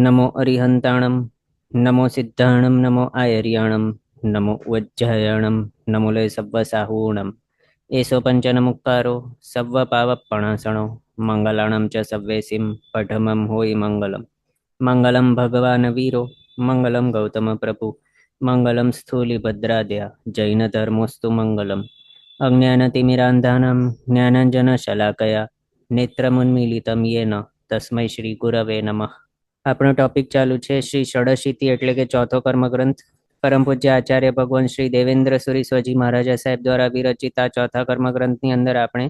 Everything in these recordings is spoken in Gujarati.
नमो अरिहंताणं नमो सिद्धाणं नमो आयर्याणं नमो वज्जायणं नमो लय सव्वसाहूणम् एषो पञ्चनमुक्कारो सव्वपावपणासणो मङ्गलाणं च सव्वेसिं पठमं होयि मङ्गलम् मङ्गलं भगवान् वीरो मङ्गलं गौतमप्रभु मङ्गलं स्थूलिभद्राद्या जैनधर्मोऽस्तु मङ्गलम् अज्ञानतिमिरान्धानां ज्ञानाञ्जनशलाकया नेत्रमुन्मीलितं येन तस्मै श्रीगुरवे नमः। આપણો ટોપિક ચાલુ છે શ્રી ષડશીતિ એટલે કે ચોથો કર્મગ્રંથ પરમ પૂજ્ય આચાર્ય ભગવાન શ્રી દેવેન્દ્ર સુરી સ્વજી મહારાજા સાહેબ દ્વારા વિરચિત આ ચોથા કર્મગ્રંથની અંદર આપણે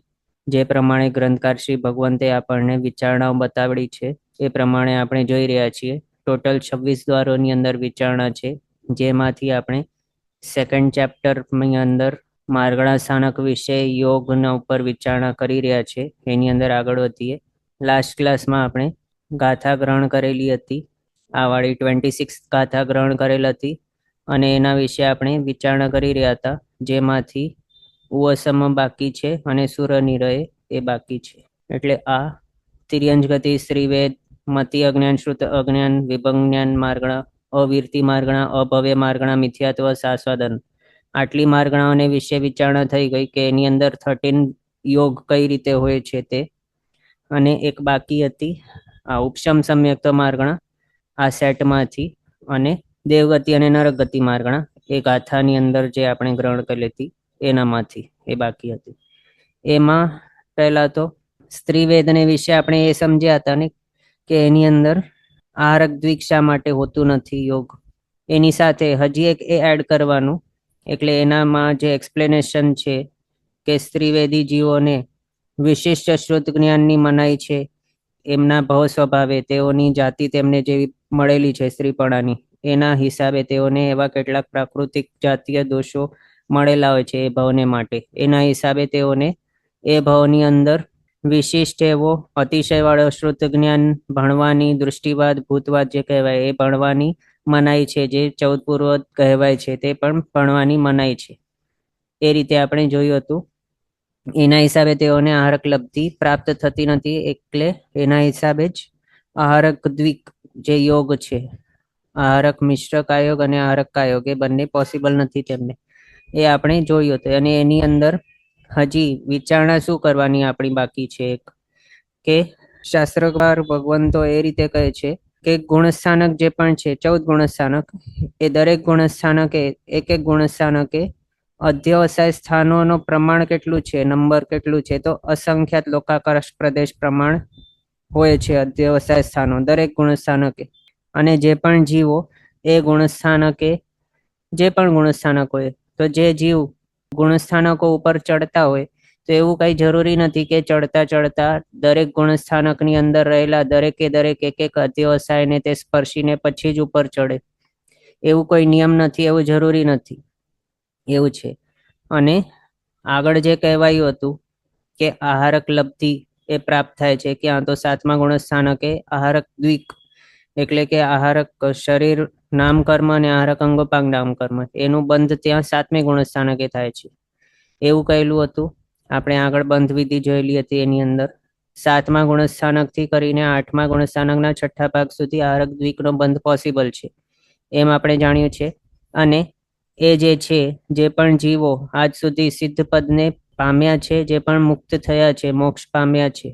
જે પ્રમાણે ગ્રંથકાર શ્રી ભગવંતે આપણને વિચારણાઓ બતાવડી છે એ પ્રમાણે આપણે જોઈ રહ્યા છીએ. ટોટલ 26 દ્વારોની અંદર વિચારણા છે, જેમાંથી આપણે સેકન્ડ ચેપ્ટરની અંદર માર્ગણા સ્થાનક વિશે યોગના ઉપર વિચારણા કરી રહ્યા છે. એની અંદર આગળ વધીએ. લાસ્ટ ક્લાસમાં આપણે ગાથા ગ્રહણ કરેલી હતી. આ વાળી 26 ગાથા ગ્રહણ કરેલ હતી અને એના વિશે આપણે વિચારણા કરી રહ્યા હતા, જેમાંથી ઉવસમ બાકી છે અને સુરનિરય એ બાકી છે. એટલે આ તિર્યંજ ગતિ શ્રીવેદ મતિ અજ્ઞાન શ્રુત અજ્ઞાન વિભંજ્ઞાન માર્ગણા અવીરતી માર્ગણા અભવ્ય માર્ગણા મિથ્યાત્વ શાશ્વદન આટલી માર્ગણાઓને વિશે વિચારણા થઈ ગઈ કે એની અંદર 13 યોગ કઈ રીતે હોય છે તે. અને એક બાકી હતી આ ઉપશમ સમ્યક્ત માર્ગણા આ સેટમાંથી, અને દેવગતિ અને નરકગતિ માર્ગણા એ ગાથાની અંદર જે આપણે ગ્રહણ કરી હતી એનામાંથી એ બાકી હતી. એમાં પહેલા તો સ્ત્રીવેદને વિશે આપણે એ સમજ્યા હતા ને કે એની અંદર આહારક દ્વિક શા માટે હોતું નથી યોગ. એની સાથે હજી એક એ એડ કરવાનું, એટલે એનામાં જે એક્સપ્લેનેશન છે કે સ્ત્રીવેદી જીવોને વિશિષ્ટ શ્રુત જ્ઞાનની મનાઈ છે. એમના ભવ સ્વભાવે તેઓની જાતિ તેમને જેવી મળેલી છે સ્ત્રીપણાની, એના હિસાબે તેઓને એવા કેટલાક પ્રાકૃતિક જાતીય દોષો મળેલા હોય છે એ ભવને માટે. એના હિસાબે તેઓને એ ભવની અંદર વિશિષ્ટ એવો અતિશયવાળો શ્રુત જ્ઞાન ભણવાની, દૃષ્ટિવાદ ભૂતવાદ જે કહેવાય એ ભણવાની મનાઈ છે. જે 14 પૂર્વ કહેવાય છે તે પણ ભણવાની મનાઈ છે. એ રીતે આપણે જોયું હતું. એના હિસાબે તેઓને આહારક લબ્ધિ પ્રાપ્ત થતી નથી. એટલે એના હિસાબે જ આહારક દ્વિક જે યોગ છે, આહારક મિશ્ર કાયોગ અને આહારક કાયોગ એ બંને પોસિબલ નથી તેમને. એ આપણે જોયું હતું. અને એની અંદર હજી વિચારણા શું કરવાની આપણી બાકી છે કે શાસ્ત્રકાર ભગવંતો એ રીતે કહે છે કે ગુણસ્થાનક જે પણ છે 14 ગુણસ્થાનક, એ દરેક ગુણસ્થાનકે એક ગુણસ્થાનકે અધ્યવસાય સ્થાનોનો પ્રમાણ કેટલું છે, નંબર કેટલું છે, તો અસંખ્યાત લોકાકર્ષ પ્રદેશ પ્રમાણ હોય છે અધ્યવસાય સ્થાનો દરેક ગુણસ્થાનકે. અને જે પણ જીવો એ ગુણસ્થાનકે જે પણ ગુણસ્થાનક હોય, તો જે જીવ ગુણસ્થાનકો ઉપર ચડતા હોય તો એવું કઈ જરૂરી નથી કે ચડતા ચડતા દરેક ગુણસ્થાનકની અંદર રહેલા દરેકે દરેક એક અધ્યવસાયને તે સ્પર્શીને પછી જ ઉપર ચડે. એવું કોઈ નિયમ નથી, એવું જરૂરી નથી, એવું છે. અને આગળ જે કહેવાયું હતું કે આહારક લબ્ધિ એ પ્રાપ્ત થાય છે ક્યાં, તો 7મા ગુણસ્થાનકે આહારક દ્વિક, એટલે કે આહારક શરીર નામકર્મ અને આહારક અંગોપાંગ નામકર્મ એનું બંધ ત્યાં 7મે ગુણસ્થાનકે થાય છે એવું કહેલું હતું. આપણે આગળ બંધ વિધિ જોયેલી હતી. એની અંદર 7મા ગુણસ્થાનકથી કરીને 8મા ગુણસ્થાનકના 6ઠ્ઠા ભાગ સુધી આહારક દ્વિકનો બંધ પોસિબલ છે એમ આપણે જાણ્યું છે. અને એ જે છે, જે પણ જીવો આજ સુધી સિદ્ધ પદને પામ્યા છે, જે પણ મુક્ત થયા છે, મોક્ષ પામ્યા છે,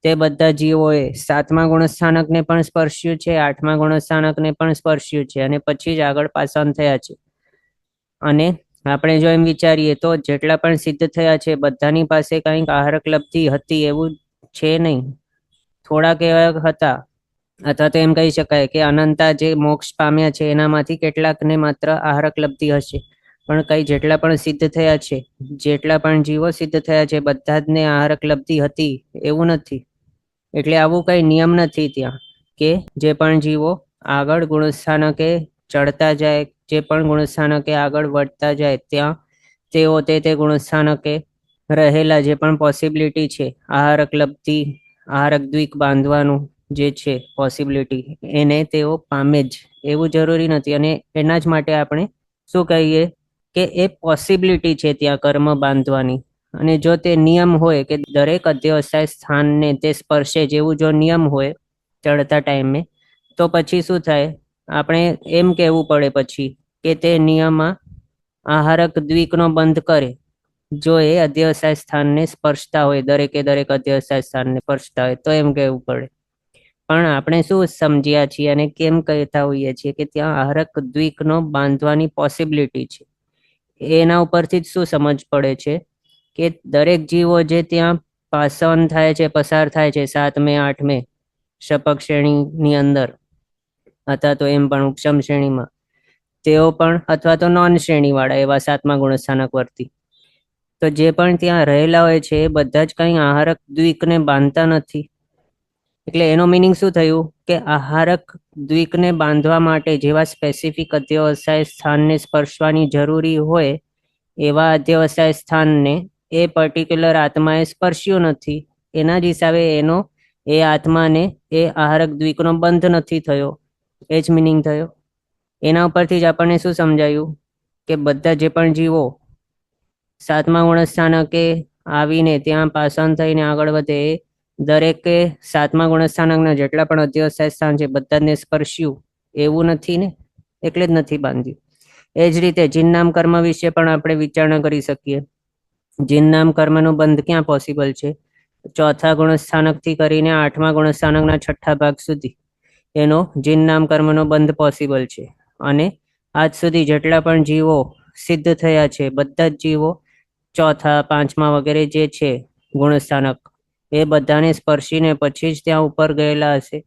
તે બધા જીવોએ 7મા ગુણસ્થાનકને પણ સ્પર્શ્યું છે, 8મા ગુણસ્થાનકને પણ સ્પર્શ્યું છે, અને પછી જ આગળ પાસાન થયા છે. અને આપણે જો એમ વિચારીએ તો જેટલા પણ સિદ્ધ થયા છે બધાની પાસે કંઈક આહારક લબ્ધિ હતી એવું છે નહીં. થોડાક એવા હતા, અથવા તો એમ કહી શકાય કે અનંતા જે મોક્ષ પામ્યા છે એનામાંથી કેટલાકને માત્ર આહારક લબ્ધિ હશે. પણ કઈ જેટલા પણ સિદ્ધ થયા છે, જેટલા પણ જીવો સિદ્ધ થયા છે, બધા જ ને આહારક લબ્ધિ હતી એવું નથી. એટલે આવું કઈ નિયમ નથી ત્યાં કે જે પણ જીવો આગળ ગુણસ્થાનકે ચડતા જાય, જે પણ ગુણસ્થાનકે આગળ વધતા જાય, ત્યાં તેઓ તે ગુણસ્થાનકે રહેલા જે પણ પોસિબિલિટી છે આહારક લબ્ધિ આહારક દ્વિક બાંધવાનું જે છે પોસિબિલિટી, એને તેઓ પામે જ, એવું જરૂરી નથી. અને એના જ માટે આપણે શું કહીએ કે એ પોસિબિલિટી છે ત્યાં કર્મ બાંધવાની. અને જો તે નિયમ હોય કે દરેક અધ્યવસાય સ્થાનને તે સ્પર્શે, જેવું જો નિયમ હોય ચડતા ટાઈમે, તો પછી શું થાય? આપણે એમ કહેવું પડે પછી કે તે નિયમમાં આહારક દ્વિકનો બંધ કરે જો એ અધ્યવસાય સ્થાનને સ્પર્શતા હોય, દરેક અધ્યવસાય સ્થાનને સ્પર્શતા હોય તો એમ કહેવું પડે. પણ આપણે શું સમજ્યા છીએ અને કેમ કહેતા હોઈએ છીએ કે ત્યાં આહારક દ્વિકનો બાંધવાની પોસિબિલિટી છે. એના ઉપરથી જ શું સમજ પડે છે કે દરેક જીવો જે ત્યાં પાસન થાય છે, પસાર થાય છે 7મે 8મે શપક શ્રેણીની અંદર અથવા તો એમ પણ ઉપશમ શ્રેણીમાં, તેઓ પણ અથવા તો નોન શ્રેણીવાળા એવા 7મા ગુણસ્થાનક વર્તી, તો જે પણ ત્યાં રહેલા હોય છે એ બધા જ કંઈ આહારક દ્વિકને બાંધતા નથી. એટલે એનો મિનિંગ શું થયું કે આહારક દ્વિકને બાંધવા માટે જેવા સ્પેસિફિક અધ્યવસાય સ્થાનને સ્પર્શવાની જરૂરી હોય એવા અધ્યવસાય સ્થાનને એ પર્ટિક્યુલર આત્માએ સ્પર્શ્યું નથી. એના જ હિસાબે એનો એ આત્માને એ આહારક દ્વિકનો બંધ નથી થયો. એ જ મિનિંગ થયો. એના ઉપરથી જ આપણને શું સમજાયું કે બધા જે પણ જીવો 7મા ગુણસ્થાનકે આવીને ત્યાં પાસન થઈને આગળ વધે, દરેકે 7મા ગુણસ્થાનકના જેટલા પણ અધ્યવસાય સ્થાન છે બધાને સ્પર્શ્યું એવું નથી ને, એટલે જ નથી બાંધ્યું. એ જ રીતે જિન્નામ કર્મ વિશે પણ આપણે વિચારણા કરી શકીએ. જિન્નામ કર્મનો બંધ ક્યાં પોસિબલ છે? 4થા ગુણસ્થાનકથી કરીને 8મા ગુણસ્થાનકના 6ઠ્ઠા ભાગ સુધી એનો જિન્નામ કર્મનો બંધ પોસિબલ છે. અને આજ સુધી જેટલા પણ જીવો સિદ્ધ થયા છે બધા જ જીવો 4થા 5મા વગેરે જે છે ગુણસ્થાનક એ બધાને સ્પર્શીને પછી જ ત્યાં ઉપર ગયેલા હશે.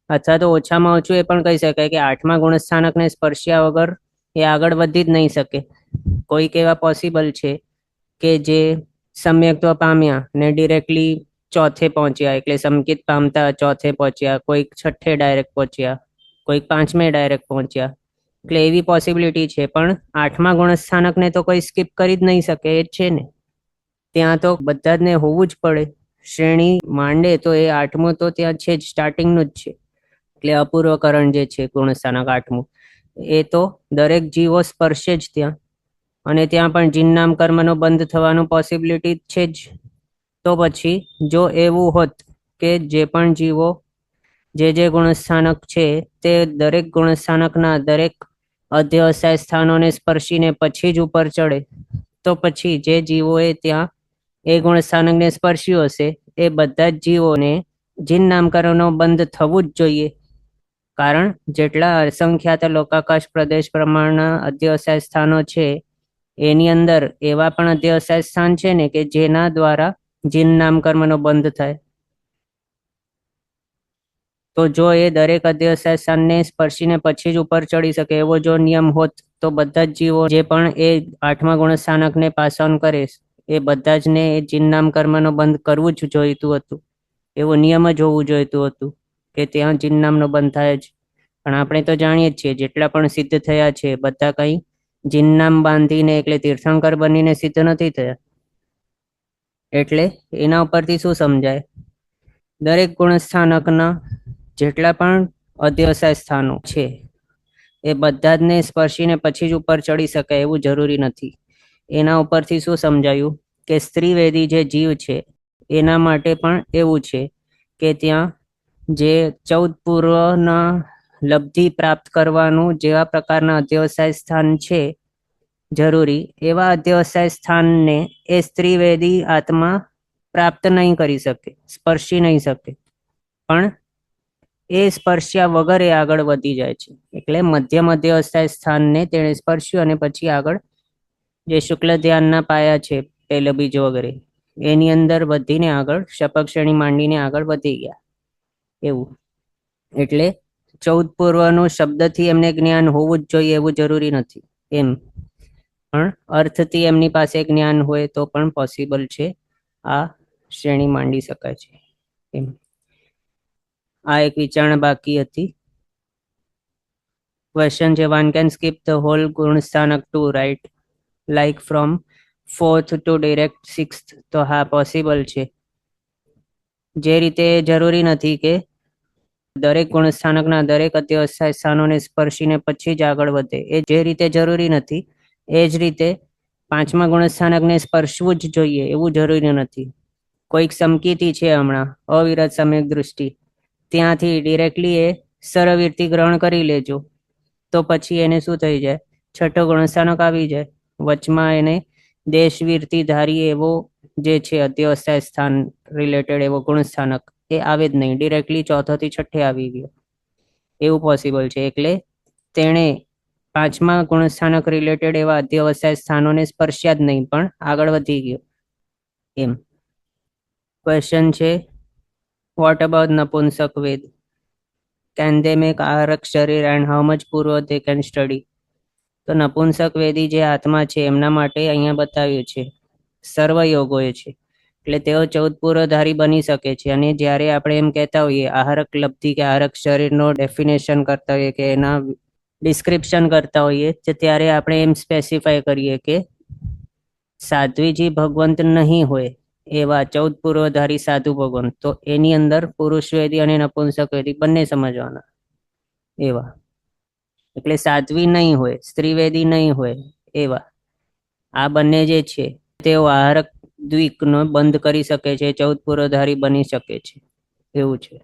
અથવા તો ઓછામાં ઓછું એ પણ કહી શકાય કે 8મા ગુણસ્થાનકને સ્પર્શ્યા વગર એ આગળ વધી જ નહીં શકે. કોઈક એવા પોસિબલ છે કે જે સમ્યક્ત્વ પામ્યા ને ડિરેક્ટલી 4થે પહોંચ્યા, એટલે સમકિત પામતા 4થે પહોંચ્યા, કોઈક 6ઠ્ઠે ડાયરેક્ટ પહોંચ્યા, કોઈક 5મે ડાયરેક્ટ પહોંચ્યા. એટલે એવી પોસિબિલિટી છે. પણ 8મા ગુણસ્થાનકને તો કોઈ સ્કીપ કરી જ નહીં શકે, એ જ છે ને. ત્યાં તો બધા જ ને હોવું જ પડે. શ્રેણી માંડે તો એ 8મું તો ત્યાં છે જ, સ્ટાર્ટિંગનું જ છે. એટલે અપૂર્વકરણ જે છે ગુણસ્થાનક 8મું, એ તો દરેક જીવો સ્પર્શે જ ત્યાં. અને ત્યાં પણ જિન્નામ કર્મનો બંધ થવાનું પોસિબિલિટી છે જ. તો પછી જો એવું હોત કે જે પણ જીવો જે ગુણસ્થાનક છે તે દરેક ગુણસ્થાનકના દરેક અધ્યવસાય સ્થાનોને સ્પર્શીને પછી જ ઉપર ચડે, તો પછી જે જીવોએ ત્યાં એ ગુણસ્થાનકને સ્પર્શ્યું હશે એ બધા જ જીવોને જિન્નામ કર્મનો બંધ થવું જ જોઈએ. કારણ જેટલા અસંખ્યાત લોકાકાશ પ્રદેશ પ્રમાણના અધ્યવસાય સ્થાનો છે એની અંદર એવા પણ અધ્યવસાય સ્થાન છે ને કે જેના દ્વારા જિન્નામ કર્મનો બંધ થાય. તો જો એ દરેક અધ્યવસાય સ્થાનને સ્પર્શીને પછી જ ઉપર ચડી શકે એવો જો નિયમ હોત તો બધા જ જીવો જે પણ એ 8મા ગુણસ્થાનકને પાસ ઓન કરે એ બધા જ ને એ જિન્નામ કર્મનો બંધ કરવું જ જોઈતું હતું. એવો નિયમ જ હોવું જોઈતું હતું કે ત્યાં જિન્નામનો બંધ થાય જ. પણ આપણે તો જાણીએ જ છીએ જેટલા પણ સિદ્ધ થયા છે બધા કંઈ જિન્નામ બાંધીને એટલે તીર્થંકર બનીને સિદ્ધ નથી થયા. એટલે એના ઉપરથી શું સમજાય? દરેક ગુણસ્થાનકના જેટલા પણ અધ્યવસાય સ્થાનો છે એ બધા જ ને સ્પર્શીને પછી જ ઉપર ચડી શકાય એવું જરૂરી નથી. એના ઉપરથી શું સમજાયું કે સ્ત્રીવેદી જે જીવ છે એના માટે પણ એવું છે કે ત્યાં જે 14 પૂર્વના લબ્ધિ પ્રાપ્ત કરવાનું જેવા પ્રકારના અધ્યવસાય સ્થાન છે જરૂરી, એવા અધ્યવસાય સ્થાનને એ સ્ત્રીવેદી આત્મા પ્રાપ્ત નહીં કરી શકે, સ્પર્શી નહીં શકે. પણ એ સ્પર્શ્યા વગર એ આગળ વધી જાય છે. એટલે મધ્યમ અધ્યવસાય સ્થાનને તેણે સ્પર્શ્યું અને પછી આગળ જે શુક્લ ધ્યાનના પાયા છે પેલ બીજ વગેરે એની અંદર વધીને આગળ શપક શ્રેણી માંડીને આગળ વધી ગયા એવું. એટલે 14 પૂર્વનું શબ્દથી એમને જ્ઞાન હોવું જ જોઈએ એવું જરૂરી નથી એમ, પણ અર્થથી એમની પાસે જ્ઞાન હોય તો પણ પોસિબલ છે, આ શ્રેણી માંડી શકાય છે એમ. આ એક વિચારણા બાકી હતી. ક્વેશ્ચન છે, one can skip the whole ગુણસ્થાનક 2, right? Like from 4th to direct 6th. તો હા પોસિબલ છે. જે રીતે જરૂરી નથી કે દરેક ગુણસ્થાનકના દરેક અધ્યવસાય સ્થાનોને સ્પર્શીને પછી જ આગળ વધે, એ જે રીતે જરૂરી નથી એ જ રીતે 5મા ગુણસ્થાનકને સ્પર્શવું જ જોઈએ એવું જરૂરી નથી. કોઈક સમકીતી છે હમણાં અવિરત સમ્યક દૃષ્ટિ, ત્યાંથી ડિરેક્ટલી એ સરવીરથી ગ્રહણ કરી લેજો તો પછી એને શું થઈ જાય, છઠ્ઠો ગુણસ્થાનક આવી જાય. વચમાં એને દેશવીરથી ધારી એવો જે છે અધ્યવસાય સ્થાન રિલેટેડ એવો ગુણસ્થાનક એ આવે જ નહીં, ડિરેક્ટલી ચોથોથી છઠ્ઠે આવી ગયો, એવું પોસિબલ છે. એટલે તેણે પાંચમા ગુણસ્થાનક રિલેટેડ એવા અધ્યવસાય સ્થાનોને સ્પર્શ્યા જ નહીં, પણ આગળ વધી ગયો એમ. ક્વેશ્ચન છે, what about napunsak ved? Can they make aharak sharir and how much purva they can study? તો નપુંસક વેદી જે આત્મા છે એમના માટે અહીંયા બતાવ્યું છે સર્વયોગોએ છે, એટલે તેઓ 14 પૂર્વધારી બની શકે છે. અને જ્યારે આપણે એમ કહેતા હોઈએ આહારક લબ્ધિ કે આહારક શરીરનો ડેફિનેશન કરતા હોઈએ કે એના ડિસ્ક્રિપ્શન કરતા હોઈએ તો ત્યારે આપણે એમ સ્પેસિફાય કરીએ કે સાધ્વીજી ભગવંત નહીં હોય એવા 14 પૂર્વધારી સાધુ ભગવંત, તો એની અંદર પુરુષ વેદી અને નપુંસક વેદી બંને સમજવાના એવા. એટલે સાધ્વી નહીં હોય, સ્ત્રીવેદી નહીં હોય એવા આ બંને જે છે તેઓ આહારક દ્વિકનો બંધ કરી શકે છે, 14 પૂર્વધારી બની શકે છે, એવું છે.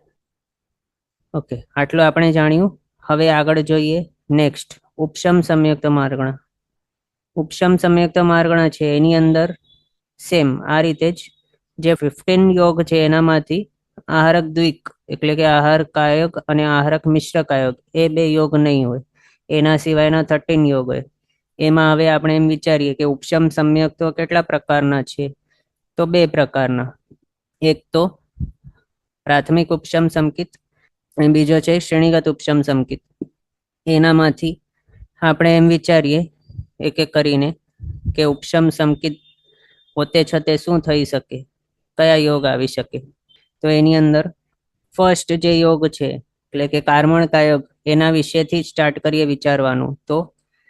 ઓકે, આટલું આપણે જાણ્યું. હવે આગળ જોઈએ નેક્સ્ટ ઉપશમ સંયુક્ત માર્ગણ. ઉપશમ સંયુક્ત માર્ગણ છે એની અંદર સેમ આ રીતે જ જે 15 યોગ છે એનામાંથી આહારક દ્વિક એટલે કે આહાર કાયક અને આહારક મિશ્ર કાયક એ બે યોગ નહીં હોય, એના સિવાયના 13 યોગ હોય. એમાં હવે આપણે એમ વિચારીએ કે ઉપશમ સમ્યક તો કેટલા પ્રકારના છે? તો બે પ્રકારના. એક તો પ્રાથમિક ઉપશમ સંકિત અને બીજો છે શ્રેણીગત ઉપશમ સંકિત. એનામાંથી આપણે એમ વિચારીએ એક એક કરીને કે ઉપશમ સંકિત પોતે છતે શું થઈ શકે, કયા યોગ આવી શકે. તો એની અંદર ફર્સ્ટ જે યોગ છે એટલે કે કાર્મણ કાયક, એના વિશેથી સ્ટાર્ટ કરીએ વિચારવાનું. તો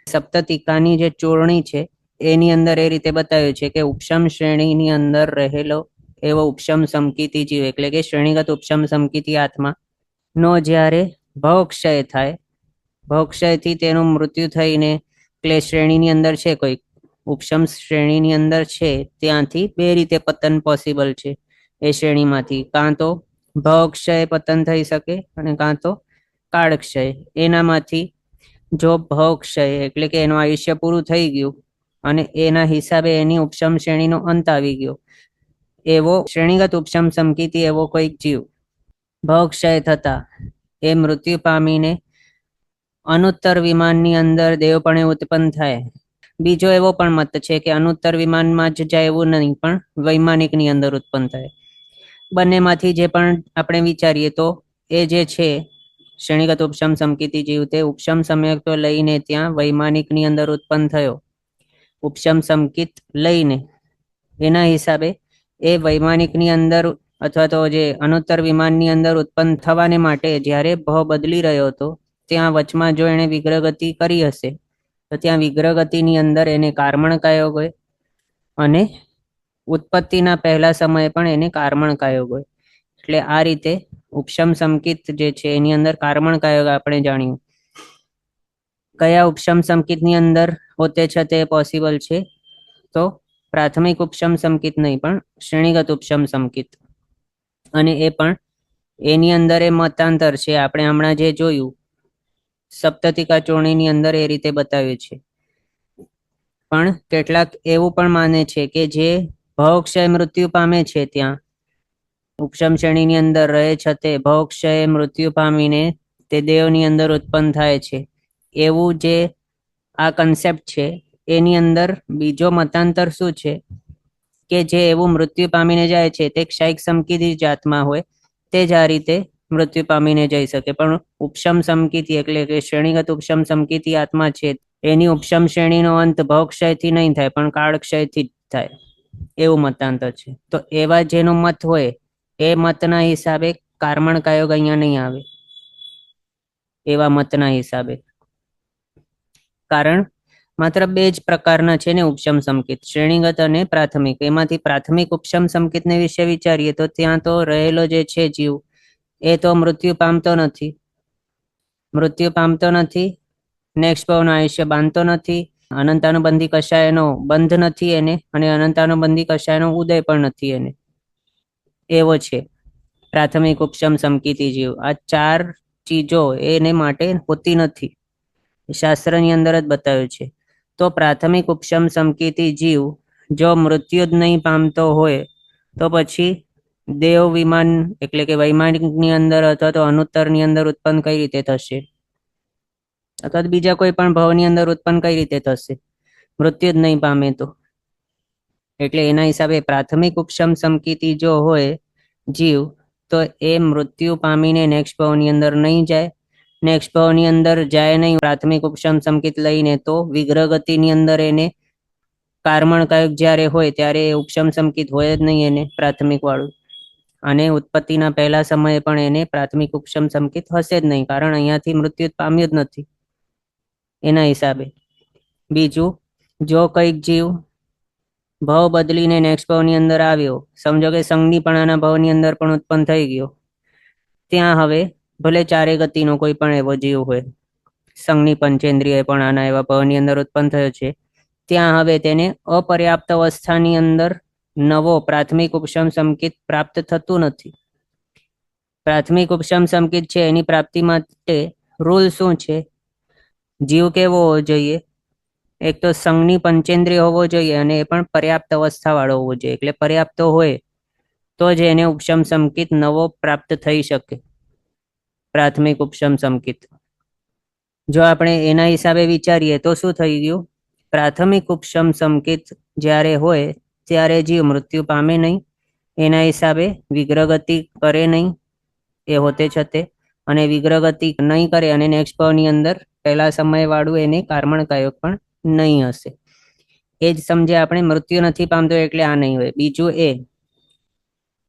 સપ્તતિકાની જે ચોરણી છે એની અંદર એ રીતે બતાવ્યું છે કે ઉપશમ શ્રેણીની અંદર રહેલો એવો ઉપશમ સમકિતી જીવ એટલે કે શ્રેણીગત ઉપશમ સમકિતી આત્મા નો જ્યારે ભવક્ષય થાય, ભવક્ષયથી તેનું મૃત્યુ થઈને ક્લેશ શ્રેણીની અંદર છે, કોઈ ઉપશમ શ્રેણીની અંદર છે, ત્યાંથી બે રીતે પતન પોસિબલ છે એ શ્રેણીમાંથી. કાં તો ભવક્ષય પતન થઈ શકે અને કાં તો કાળક્ષય. એનામાંથી જો ભવક્ષય એટલે કે એનું આયુષ્ય પૂરું થઈ ગયું અને એના હિસાબે એની ઉપશમ શ્રેણીનો અંત આવી ગયો એવો શ્રેણીગત ઉપશમ સમકિતી એવો કોઈક જીવ ભવક્ષય થતા એ મૃત્યુ પામીને અનુત્તર વિમાનની અંદર દેવપણે ઉત્પન્ન થાય. બીજો એવો પણ મત છે કે અનુત્તર વિમાનમાં જ જાય એવું નહીં, પણ વૈમાનિકની અંદર ઉત્પન્ન થાય. બંનેમાંથી જે પણ આપણે વિચારીએ તો એ જે છે શ્રેણીગત ઉપશમ સમકિતી જીવ તે ઉપશમ સમ્યક તો લઈને ત્યાં વૈમાનિકની અંદર ઉત્પન્ન થયો, ઉપશમ સમકિત લઈને. એના હિસાબે એ વૈમાનિકની અંદર અથવા તો જે અનુત્તર વિમાનની અંદર ઉત્પન્ન થવાને માટે જ્યારે ભવ બદલી રહ્યો હતો ત્યાં વચમાં જો એને વિગ્રહગતિ કરી હશે તો ત્યાં વિગ્રહગતિની અંદર એને કાર્મણ કાયોગ હોય અને ઉત્પત્તિના પહેલા સમયે પણ એને કાર્મણ કાયોગ હોય. એટલે આ રીતે ઉપશમ સમકિત જે છે એની અંદર કાર્મણ કાયોગ આપણે જાણ્યું. કયા ઉપશમ સમકિતની અંદર હોતે છતે પોસિબલ છે? તો પ્રાથમિક ઉપશમ સમકિત નહીં, પણ શ્રેણીગત ઉપશમ સમકિત. અને એ પણ એની અંદર એ મતાંતર છે, આપણે હમણાં જે જોયું સપ્તતિકા ચોરણીની અંદર એ રીતે બતાવ્યું છે. પણ કેટલાક એવું પણ માને છે કે જે ભવક્ષય મૃત્યુ પામે છે ત્યાં ઉપશમ શ્રેણીની અંદર રહે છતે ભવક્ષય મૃત્યુ પામીને તે દેવની અંદર ઉત્પન્ન થાય છે, એવું જે આ કન્સેપ્ટ છે એની અંદર બીજો મતાંતર શું છે કે જે એવું મૃત્યુ પામીને જાય છે તે ક્ષયિક સમકિતી જ આત્મા હોય, તે જ આ રીતે મૃત્યુ પામીને જઈ શકે. પણ ઉપશમ સમકિતી એટલે કે શ્રેણીગત ઉપશમ સમકિતી આત્મા છે એની ઉપશમ શ્રેણીનો અંત ભવક્ષયથી નહીં થાય પણ કાળક્ષયથી જ થાય, એવું મતાંતર છે. તો એવા જેનો મત હોય એ મતના હિસાબે કાર્મણ કાયોગ અહીંયા નહીં આવે, એવા મતના હિસાબે. કારણ માત્ર બે જ પ્રકારના છે ને ઉપશમ સમકિત, શ્રેણીગત અને પ્રાથમિક. એમાંથી પ્રાથમિક ઉપશમ સમકિતને વિશે વિચારીએ તો ત્યાં તો રહેલો જે છે જીવ એ તો મૃત્યુ પામતો નથી, નેક્સ્ટ ભાવનું આયુષ્ય બાંધતો નથી, અનંતાનુબંધી કશાયનો બંધ નથી એને, અને અનંતાનુબંધી કશાયનો ઉદય પણ નથી એને, એવો છે પ્રાથમિક ઉપશમ સમકિતી જીવ. આ ચાર ચીજો એને માટે હોતી નથી, શાસ્ત્રની અંદર જ બતાવ્યું છે. તો પ્રાથમિક ઉપશમ સમકીતી જીવ જો મૃત્યુ જ નહીં પામતો હોય તો પછી દેવ વિમાન એટલે કે વૈમાનિકની અંદર અથવા તો અનુત્તરની અંદર ઉત્પન્ન કઈ રીતે થશે, અથવા તો બીજા કોઈ પણ ભાવની અંદર ઉત્પન્ન કઈ રીતે થશે, મૃત્યુ જ નહીં પામે તો. એટલે એના હિસાબે પ્રાથમિક ઉપશમ સમકીતી જો હોય જીવ તો એ મૃત્યુ પામીને નેક્સ્ટ ભાવની અંદર નહીં જાય. નેક્સ્ટ ભાવની અંદર જાય નહીં પ્રાથમિક ઉપશમ સમકિત લઈને તો વિગ્રહ ગતિની અંદર એને કાર્મણ કાયક જ્યારે હોય ત્યારે ઉપશમ સમકિત હોય જ નહીં એને પ્રાથમિક વાળું, અને ઉત્પત્તિના પહેલા સમયે પણ એને પ્રાથમિક ઉપશમ સમકિત હશે જ નહીં, કારણ અહીંયાથી મૃત્યુ પામ્યું જ નથી એના હિસાબે. બીજું, જો કઈક જીવ ભાવ બદલીને નેક્સ્ટ ભાવની અંદર આવ્યો, સમજો કે સંજ્ઞીપણાના ભાવની અંદર પણ ઉત્પન્ન થઈ ગયો, ત્યાં હવે ભલે ચારે ગતિનો કોઈ પણ એવો જીવ હોય, સંજ્ઞી પંચેન્દ્રિય પણ આના એવા ભાવની અંદર ઉત્પન્ન થયો છે, ત્યાં હવે તેને અપર્યાપ્ત અવસ્થાની અંદર નવો પ્રાથમિક ઉપશમ સમકિત પ્રાપ્ત થતું નથી. પ્રાથમિક ઉપશમ સમકિત છે એની પ્રાપ્તિ માટે રૂલ શું છે? જીવ કેવો હોવો જોઈએ? એક તો સંજ્ઞી પંચેન્દ્રિય હોવો જોઈએ અને એ પણ પર્યાપ્ત અવસ્થા વાળો હોવો જોઈએ. એટલે પર્યાપ્ત હોય તો જ એને ઉપશમ સમકિત નવો પ્રાપ્ત થઈ શકે, પ્રાથમિક ઉપશમ સમકિત. જો આપણે એના હિસાબે વિચારીએ તો શું થઈ ગયું? પ્રાથમિક ઉપશમ સમકિત જ્યારે હોય ત્યારે જીવ મૃત્યુ પામે નહીં, એના હિસાબે વિગ્રહ ગતિ કરે નહીં એ હોતે છતે, અને વિગ્રહ ગતિ નહીં કરે અને નેક્સ્ટ ભાવની અંદર પહેલા સમય વાળું એને કાર્મણ કાયક પણ નહીં હશે. એ જ સમજે આપણે મૃત્યુ નથી પામતો એટલે આ નહીં હોય. બીજું એ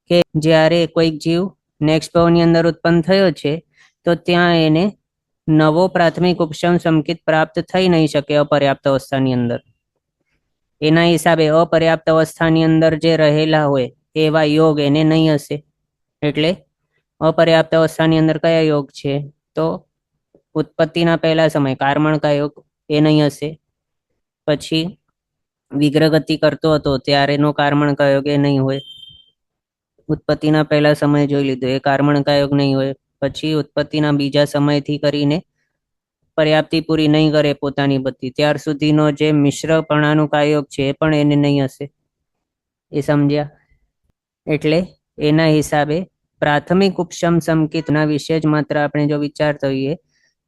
કે જ્યારે કોઈક જીવ નેક્સ્ટ ભાવની અંદર ઉત્પન્ન થયો છે તો ત્યાં એને નવો પ્રાથમિક ઉપશમ સમકિત પ્રાપ્ત થઈ નહીં શકે અપર્યાપ્ત અવસ્થાની અંદર. એના હિસાબે અપર્યાપ્ત અવસ્થાની અંદર જે રહેલા હોય એવા યોગ એને નહીં હશે. એટલે અપર્યાપ્ત અવસ્થાની અંદર કયા યોગ છે? તો ઉત્પત્તિના પહેલા સમય કાર્મણકા યોગ એ નહીં હશે. પછી વિગ્રહ ગતિ કરતો હતો ત્યારેનો કાર્મણકા યોગ એ નહીં હોય. ઉત્પત્તિના પહેલા સમય જોઈ લીધો, એ કાર્મણકા યોગ નહીં હોય. પછી ઉત્પત્તિના બીજા સમયથી કરીને પર્યાપ્તિ પૂરી નહીં કરે પોતાની બધી ત્યાર સુધીનો જે મિશ્રપણાનું કાયોગ છે એ પણ એને નહીં હશે. એ સમજ્યા? એટલે એના હિસાબે પ્રાથમિક ઉપશમ સમકિતના વિશે જ માત્ર આપણે જો વિચારતા હોઈએ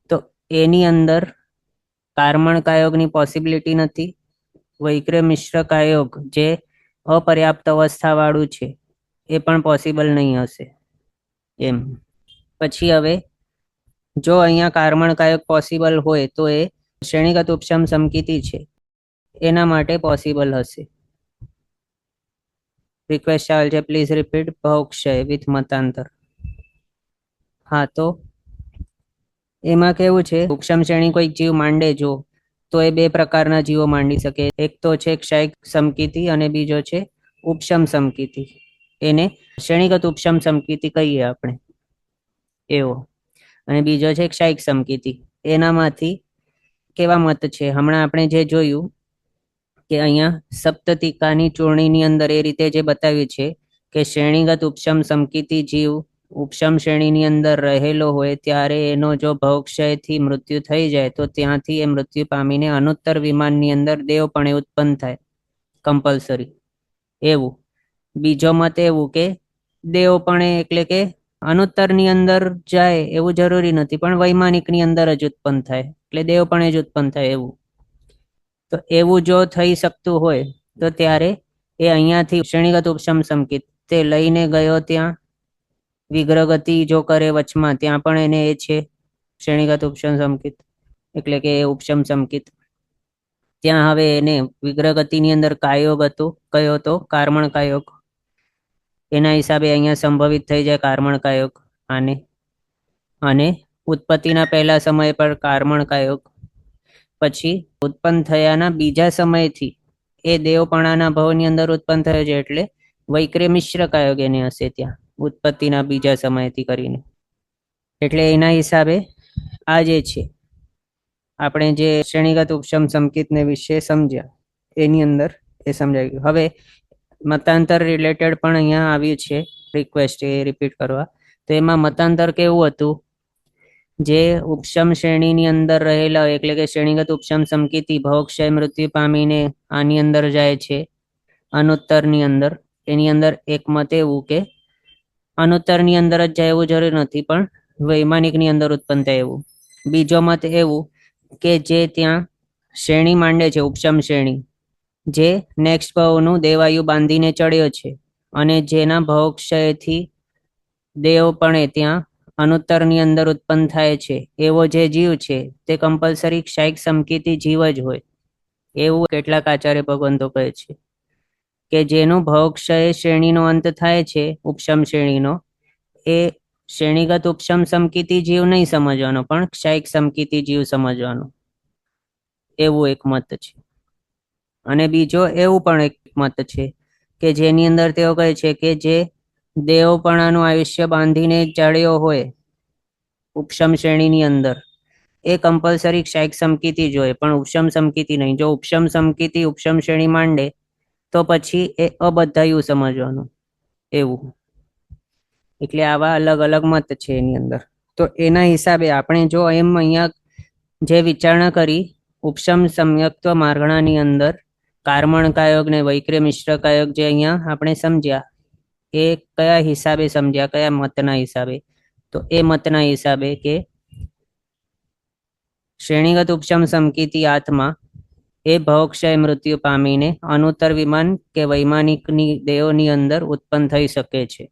તો એની અંદર કાર્મણ કાયોગની પોસિબિલિટી નથી. વૈક્ર મિશ્ર કાયોગ જે અપર્યાપ્ત અવસ્થા વાળું છે એ પણ પોસિબલ નહીં હશે એમ. પછી હવે જો અહીંયા કાર્મણ કાયક પોસિબલ હોય તો એ શ્રેણીગત ઉપશમ સમકિતી છે એના માટે પોસિબલ હશે. રિક્વેસ્ટ ચાલે છે, પ્લીઝ રિપીટ ભૌક્ષય વિથ મતાંતર. હા, તો એમાં કેવું છે, ઉપશમ શ્રેણી કોઈક જીવ માંડે જો તો એ બે પ્રકારના જીવો માંડી શકે. એક તો છે ક્ષયિક સમકિતી અને બીજો છે ઉપશમ સમકિતી. એને શ્રેણીગત ઉપશમ સમકિતી કહીએ આપણે એવો. અને બીજો છે ક્ષયિક સમકિતી. એનામાંથી કેવા મત છે હમણાં આપણે જે જોયું કે અહીંયા સપ્તતિકાની ચૂર્ણીની અંદર એ રીતે જે બતાવ્યું છે કે શ્રેણીગત ઉપશમ સમકિતી જીવ ઉપશમ શ્રેણીની અંદર રહેલો હોય ત્યારે એનો જો ભવક્ષયથી મૃત્યુ થઈ જાય તો ત્યાંથી એ મૃત્યુ પામીને અનુત્તર વિમાનની અંદર દેવપણે ઉત્પન્ન થાય કમ્પલસરી એવું. બીજો મત એવું કે દેવપણે એટલે કે અનુત્તરની અંદર જાય એવું જરૂરી નથી, પણ વૈમાનિકની અંદર જ ઉત્પન્ન થાય એટલે દેવપણે જ ઉત્પન્ન થાય એવું. તો એવું જો થઈ શકતું હોય તો ત્યારે એ અહીંયાથી શ્રેણીગત ઉપશમ સમકિત તે લઈને ગયો ત્યાં વિગ્રહ ગતિ જો કરે વચમાં ત્યાં પણ એને એ છે શ્રેણીગત ઉપશમ સમકિત એટલે કે ઉપશમ સમકિત. ત્યાં હવે એને વિગ્રહ ગતિની અંદર કાયોગ હતો, કયો હતો? કાર્મણ કાયોગ. એના હિસાબે અહીંયા સંભવિત થઈ જાય કાર્મણ કાયોગ આને, અને ઉત્પત્તિના પહેલા સમય પર કાર્મણ કાયોગ. પછી ઉત્પન્ન થયાના બીજા સમયથી એ દેવપણાના ભાવની અંદર ઉત્પન્ન થયો છે એટલે વૈક્રે મિશ્ર કાયોગ એને હશે ત્યાં ઉત્પત્તિના બીજા સમયથી કરીને. એટલે એના હિસાબે આ જે છે આપણે જે શ્રેણીગત ઉપશમ સમકિતને વિશે સમજ્યા એની અંદર એ સમજાઈ ગયું. હવે મતાંતર રિલેટેડ પણ અહીંયા આવ્યું છે રિક્વેસ્ટ એ રિપીટ કરવા. તો એમાં મતાંતર કેવું હતું જે ઉપશમ શ્રેણીની અંદર રહેલા એટલે કે શ્રેણીગત ઉપશમ સમકીતિ ભવક્ષય મૃત્યુ પામીને આની અંદર જાય છે અનુત્તરની અંદર. એની અંદર એક મત એવું કે અનુત્તરની અંદર જ જાય એવું જરૂર નથી, પણ વૈમાનિકની અંદર ઉત્પન્ન થાય એવું. બીજો મત એવું કે જે ત્યાં શ્રેણી માંડે છે ઉપશમ શ્રેણી, જે નેક્સ્ટ ભાવનું દેવાયુ બાંધીને ચડ્યો છે અને જેના ભવક્ષયથી દેવપણે ત્યાં અનુત્તરની અંદર ઉત્પન્ન થાય છે એવો જે જીવ છે તે કમ્પલસરી ક્ષાયિક સમકીતી જીવ જ હોય એવું કેટલાક આચાર્ય ભગવંતો કહે છે કે જેનું ભવક્ષય શ્રેણીનો અંત થાય છે ઉપશમ શ્રેણીનો, એ શ્રેણીગત ઉપશમ સમકીતી જીવ નહીં સમજવાનો પણ ક્ષાયિક સમકીતી જીવ સમજવાનો, એવું એક મત છે. અને બીજો એવું પણ એક મત છે કે જેની અંદર તેઓ કહે છે કે જે દેવપણાનું આયુષ્ય બાંધીને ચડ્યો હોય ઉપશમ શ્રેણીની અંદર એ કમ્પલસરી ક્ષાયિક સમકીતી જ હોય, પણ ઉપશમ સમકીતી નહીં. જો ઉપશમ સમકીતી ઉપશમ શ્રેણી માંડે તો પછી એ અબદ્ધાયું સમજવાનું એવું. એટલે આવા અલગ અલગ મત છે એની અંદર. તો એના હિસાબે આપણે જો એમ અહીંયા જે વિચારણા કરી ઉપશમ સંયુક્ત માર્ગણાની અંદર કાર્મણ કાયોગ ને વૈક્ર્ય મિશ્ર કાયોગ જે અહીંયા આપણે સમજ્યા, એ કયા હિસાબે સમજ્યા, કયા મતના હિસાબે? તો એ મતના હિસાબે કે શ્રેણીગત ઉપશમ સમકીતી આત્મા એ ભવક્ષય મૃત્યુ પામીને અનુત્તર વિમાન કે વૈમાનિકની દેહોની અંદર ઉત્પન્ન થઈ શકે છે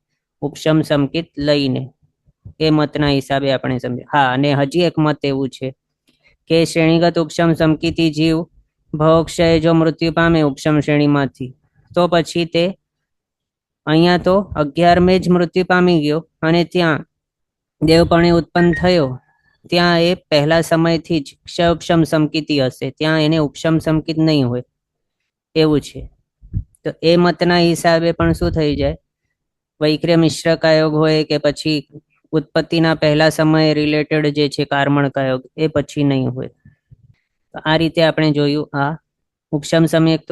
ઉપશમ સમકિત લઈને, એ મતના હિસાબે આપણે સમજ્યા. હા, અને હજી એક મત એવું છે કે શ્રેણીગત ઉપશમ સમકીતી જીવ ભવક્ષય જો મૃત્યુ પામે ઉપશમ શ્રેણીમાંથી તો પછી તે અહીંયા તો 11 જ મૃત્યુ પામી ગયો અને ત્યાં દેવપણે ઉત્પન્ન થયો, ત્યાં એ પહેલા સમયથી જ ક્ષય ઉપશમ સમકીતી હશે, ત્યાં એને ઉપશમ સમકિત નહીં હોય એવું છે. તો એ મતના હિસાબે પણ શું થઈ જાય, વૈક્ર્ય મિશ્ર કાયોગ હોય કે પછી ઉત્પત્તિના પહેલા સમયે રિલેટેડ જે છે કાર્મણ કાયોગ, એ પછી નહીં હોય. આ રીતે આપણે જોયું આ ઉપશમ સંયુક્ત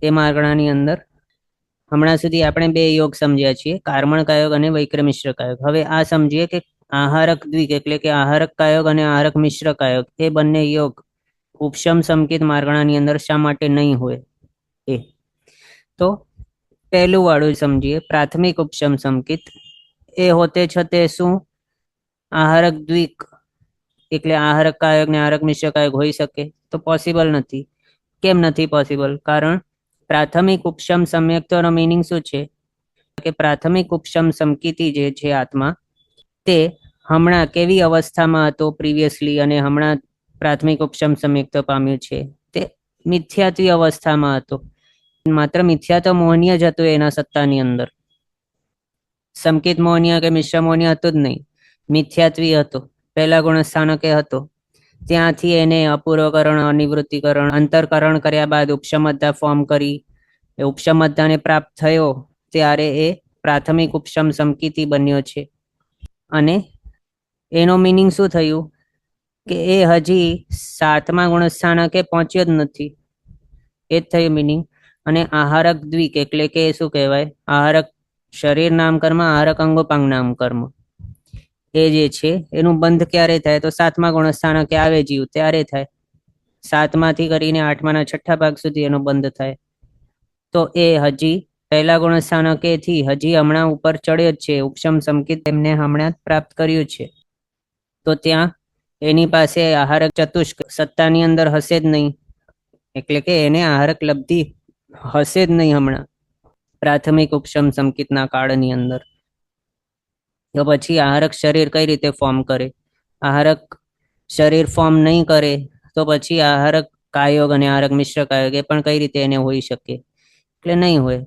એ માર્ગણાની અંદર. હમણાં સુધી આપણે બે યોગ સમજ્યા છીએ, કાર્મણ કાયોગ અને વૈક્ર્ય મિશ્ર કાયોગ. હવે આ સમજીએ કે આહારક દ્વિક એટલે કે આહારક કાયોગ અને આહારક મિશ્ર કાયોગ એ બંને યોગ ઉપશમ સમકિત માર્ગણાની અંદર શા માટે નહીં હોય એ. તો પહેલું વાળું સમજીએ, પ્રાથમિક ઉપશમ સમકિત એ હોતે છતે શું આહારક દ્વિક એટલે આહારક કાયોગ ને આહારક મિશ્ર કાયોગ હોઈ શકે? તો પોસિબલ નથી. કેમ નથી પોસિબલ? કારણ પ્રાથમિક ઉપશમ સંયુક્તનો મિનિંગ શું છે કે પ્રાથમિક ઉપશમ સમકીતી જે છે આત્મા, તે હમણાં કેવી અવસ્થામાં હતો પ્રિવિયસલી અને હમણાં પ્રાથમિક ઉપશમ સંયુક્ત પામ્યું છે, તે મિથ્યાત્વી અવસ્થામાં હતો. માત્ર મિથ્યા તો મોહનીય જ હતું એના સત્તાની અંદર, સમકિત મોહનીય કે મિશ્ર મોહનીય હતું જ નહીં, મિથ્યાત્વી હતો, પહેલા ગુણસ્થાનકે હતો. ત્યાંથી એને અપૂર્વકરણ, અનિવૃત્તિકરણ, અંતરકરણ કર્યા બાદ ઉપશમદ્ધા ફોર્મ કરી, એ ઉપશમદ્ધાને પ્રાપ્ત થયો ત્યારે એ પ્રાથમિક ઉપશમ સમકીતી બન્યો છે. અને એનો મિનિંગ શું થયું કે એ હજી 7મા ગુણસ્થાનકે પહોંચ્યો જ નથી, એ જ થયું મિનિંગ. અને આહારક દ્વિક એટલે કે શું કહેવાય, આહારક શરીર નામ કર્મ, આહારક અંગોપાંગ નામ કર્મ, એ જે છે એનું બંધ ક્યારે થાય? તો 7મા ગુણસ્થાનકે આવે જીવ ત્યારે થાય. 7માંથી કરીને 8માના છઠ્ઠા ભાગ સુધી એનો બંધ થાય. તો એ હજી પહેલા ગુણસ્થાનકેથી હજી હમણાં ઉપર ચડ્યો જ છે, ઉપશમ સમકિત એમને હમણાં પ્રાપ્ત કર્યું છે. તો ત્યાં એની પાસે આહારક ચતુષ્ક સત્તાની અંદર હશે જ નહીં, એટલે કે એને આહારક લબ્ધિ હશે જ નહીં હમણાં પ્રાથમિક ઉપશમ સમકિતના કાળની અંદર. તો પછી આહારક શરીર કઈ રીતે ફોર્મ કરે? આહારક શરીર ફોર્મ નહીં કરે તો પછી આહારક કાયોગ અને આહારક મિશ્ર કાયોગ એ પણ કઈ રીતે એને હોઈ શકે? એટલે નહીં હોય.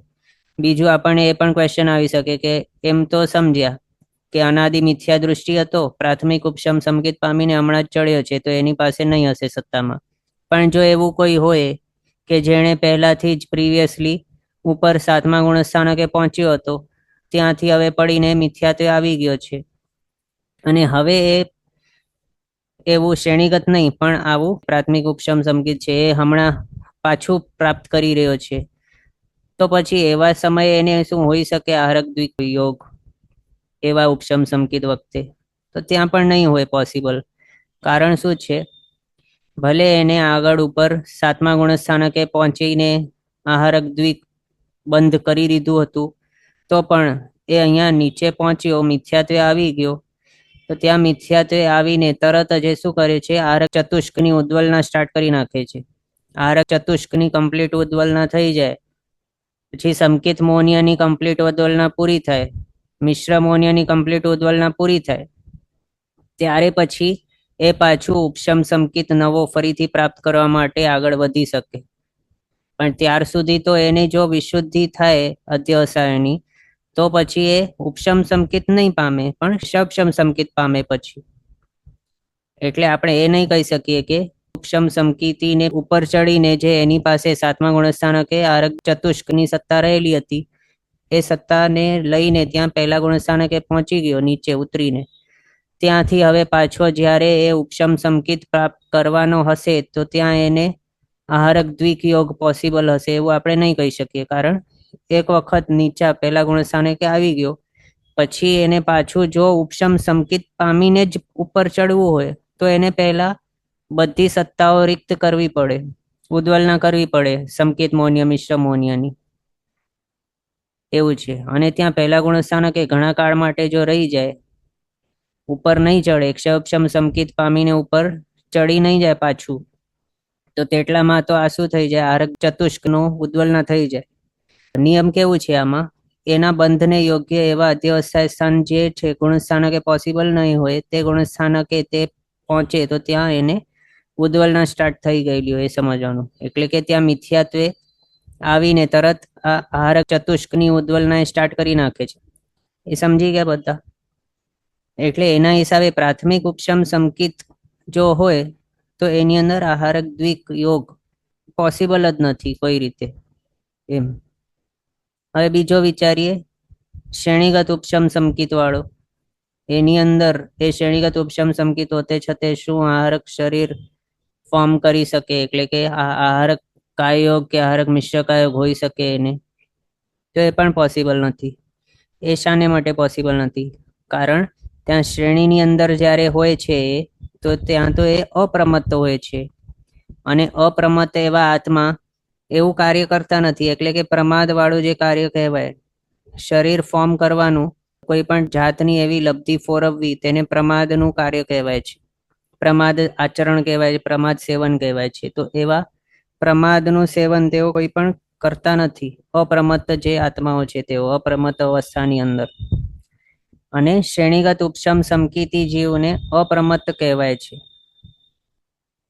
બીજું આપણને એ પણ ક્વેશ્ચન આવી શકે કે એમ તો સમજ્યા કે અનાદિ મિથ્યા દૃષ્ટિ હતો, પ્રાથમિક ઉપશમ સમકિત પામીને હમણાં જ ચડ્યો છે, તો એની પાસે નહીં હશે સત્તામાં. પણ જો એવું કોઈ હોય કે જેણે પહેલાથી જ પ્રિવિયસલી ઉપર 7મા ગુણસ્થાનકે પહોંચ્યો હતો, ત્યાંથી હવે પડીને મિથ્યાત્વે આવી ગયો છે અને હવે એ એવું શ્રેણીગત નહીં પણ આવું પ્રાથમિક ઉપશમ સમકિત છે એ હમણાં પાછું પ્રાપ્ત કરી રહ્યો છે, તો પછી એવા સમયે એને શું હોઈ શકે આહારક દ્વિક યોગ એવા ઉપશમ સમકિત વખતે? તો ત્યાં પણ નહીં હોય પોસિબલ. કારણ શું છે? ભલે એને આગળ ઉપર 7મા ગુણસ્થાનકે પહોંચીને આહારક દ્વિક બંધ કરી દીધું હતું, તો પણ એ અહીંયા નીચે પહોંચ્યો, મિથ્યાત્વે આવી ગયો, તો ત્યાં મિથ્યાત્વે આવીને તરત જ એ શું કરે છે? આહારક ચતુષ્કની ઉદ્વલના સ્ટાર્ટ કરી નાખે છે. આહારક ચતુષ્કની કમ્પ્લીટ ઉદ્વલના થઈ જાય પછી સંકેત મોનિયાની કમ્પ્લીટ ઉદ્વલના પૂરી થાય, મિશ્ર મોનિયાની કમ્પ્લીટ ઉદ્વલના પૂરી થાય, ત્યારે પછી એ પાછું ઉપશમ સંકેત નવો ફરીથી પ્રાપ્ત કરવા માટે આગળ વધી શકે. પણ ત્યાર સુધી તો એને જો વિશુદ્ધિ થાય અધ્યવસાયની, તો પછી એ ઉપશમ સંકેત નહીં પામે, પણ સપશમ સંકેત પામે પછી. એટલે આપણે એ નહીં કહી શકીએ કે ઉપશમ સંકેતીને ઉપર ચડીને જે એની પાસે 7મા ગુણસ્થાનકે આહારક ચતુષ્કની સત્તા રહેલી હતી, એ સત્તાને લઈને ત્યાં પહેલા ગુણસ્થાનકે પહોંચી ગયો, નીચે ઉતરીને. ત્યાંથી હવે પાછો જ્યારે એ ઉપશમ સંકેત પ્રાપ્ત કરવાનો હશે, તો ત્યાં એને આહારક દ્વિક યોગ પોસિબલ હશે એવું આપણે નહીં કહી શકીએ. કારણ એક વખત નીચા પહેલા ગુણસ્થાનકે આવી ગયો, પછી એને પાછું જો ઉપશમ સંકેત પામીને જ ઉપર ચડવું હોય, તો એને પહેલા બધી સત્તાઓ રિક્ત કરવી પડે, ઉદ્વલના કરવી પડે, સંકેત મોનિયા મિશ્ર મોનિયાની. એવું છે. અને ત્યાં પહેલા ગુણસ્થાનકે ઘણા કાળ માટે જો રહી જાય, ઉપર નહીં ચડે, ક્ષપક્ષમ સંકેત પામીને ઉપર ચડી નહીં જાય પાછું, તો તેટલામાં તો આ શું થઈ જાય? આહારક ચતુષ્કનો ઉદ્વલના થઈ જાય. નિયમ કેવું છે આમાં? એના બંધને યોગ્ય એવા અધ્યવસાય સ્થાન જે છે ગુણસ્થાનકે પોસિબલ નહીં હોય, તે ગુણસ્થાનકે તે પહોંચે તો ત્યાં એને ઉદ્વલના સ્ટાર્ટ થઈ ગયેલી હોય, એ સમજવાનું. એટલે કે ત્યાં મિથ્યાત્વે આવીને તરત આ આહારક ચતુષ્કની ઉદ્વલના સ્ટાર્ટ કરી નાખે છે. એ સમજી ગયા બધા? એટલે એના હિસાબે પ્રાથમિક ઉપશમ સંકેત જો હોય તો એની અંદર આહારક દ્વિક યોગ પોસિબલ જ નથી કોઈ રીતે એમ. હવે બીજો વિચારીએ, શ્રેણીગત ઉપશમ સંકેત વાળો. એની અંદર એ શ્રેણીગત ઉપશમ સંકેત હોતે છતે શું આહારક શરીર ફોર્મ કરી શકે? એટલે કે આહારક કાયોગ કે આહારક મિશ્ર કાયોગ હોઈ શકે એને? તો એ પણ પોસિબલ નથી. એ શાને માટે પોસિબલ નથી? કારણ ત્યાં શ્રેણીની અંદર જ્યારે હોય છે તો ત્યાં તો એ અપ્રમત્ત હોય છે, અને અપ્રમત્ત એવા આત્મા એવું કાર્ય કરતા નથી. એટલે કે પ્રમાદ વાળું જે કાર્ય કહેવાય, શરીર ફોર્મ કરવાનું, કોઈ પણ જાતની એવી લબ્ધિ ફોરવવી, તેને પ્રમાદનું કાર્ય કહેવાય છે. પ્રમાદ આચરણ કહેવાય છે, પ્રમાદ સેવન કહેવાય છે. તો એવા પ્રમાદનું સેવન તેઓ કોઈ પણ કરતા નથી. અપ્રમત્ત જે આત્માઓ છે તેઓ અપ્રમત્ત અવસ્થાની અંદર. અને શ્રેણીગત ઉપશમ સંકેતી જીવને અપ્રમત્ત કહેવાય છે.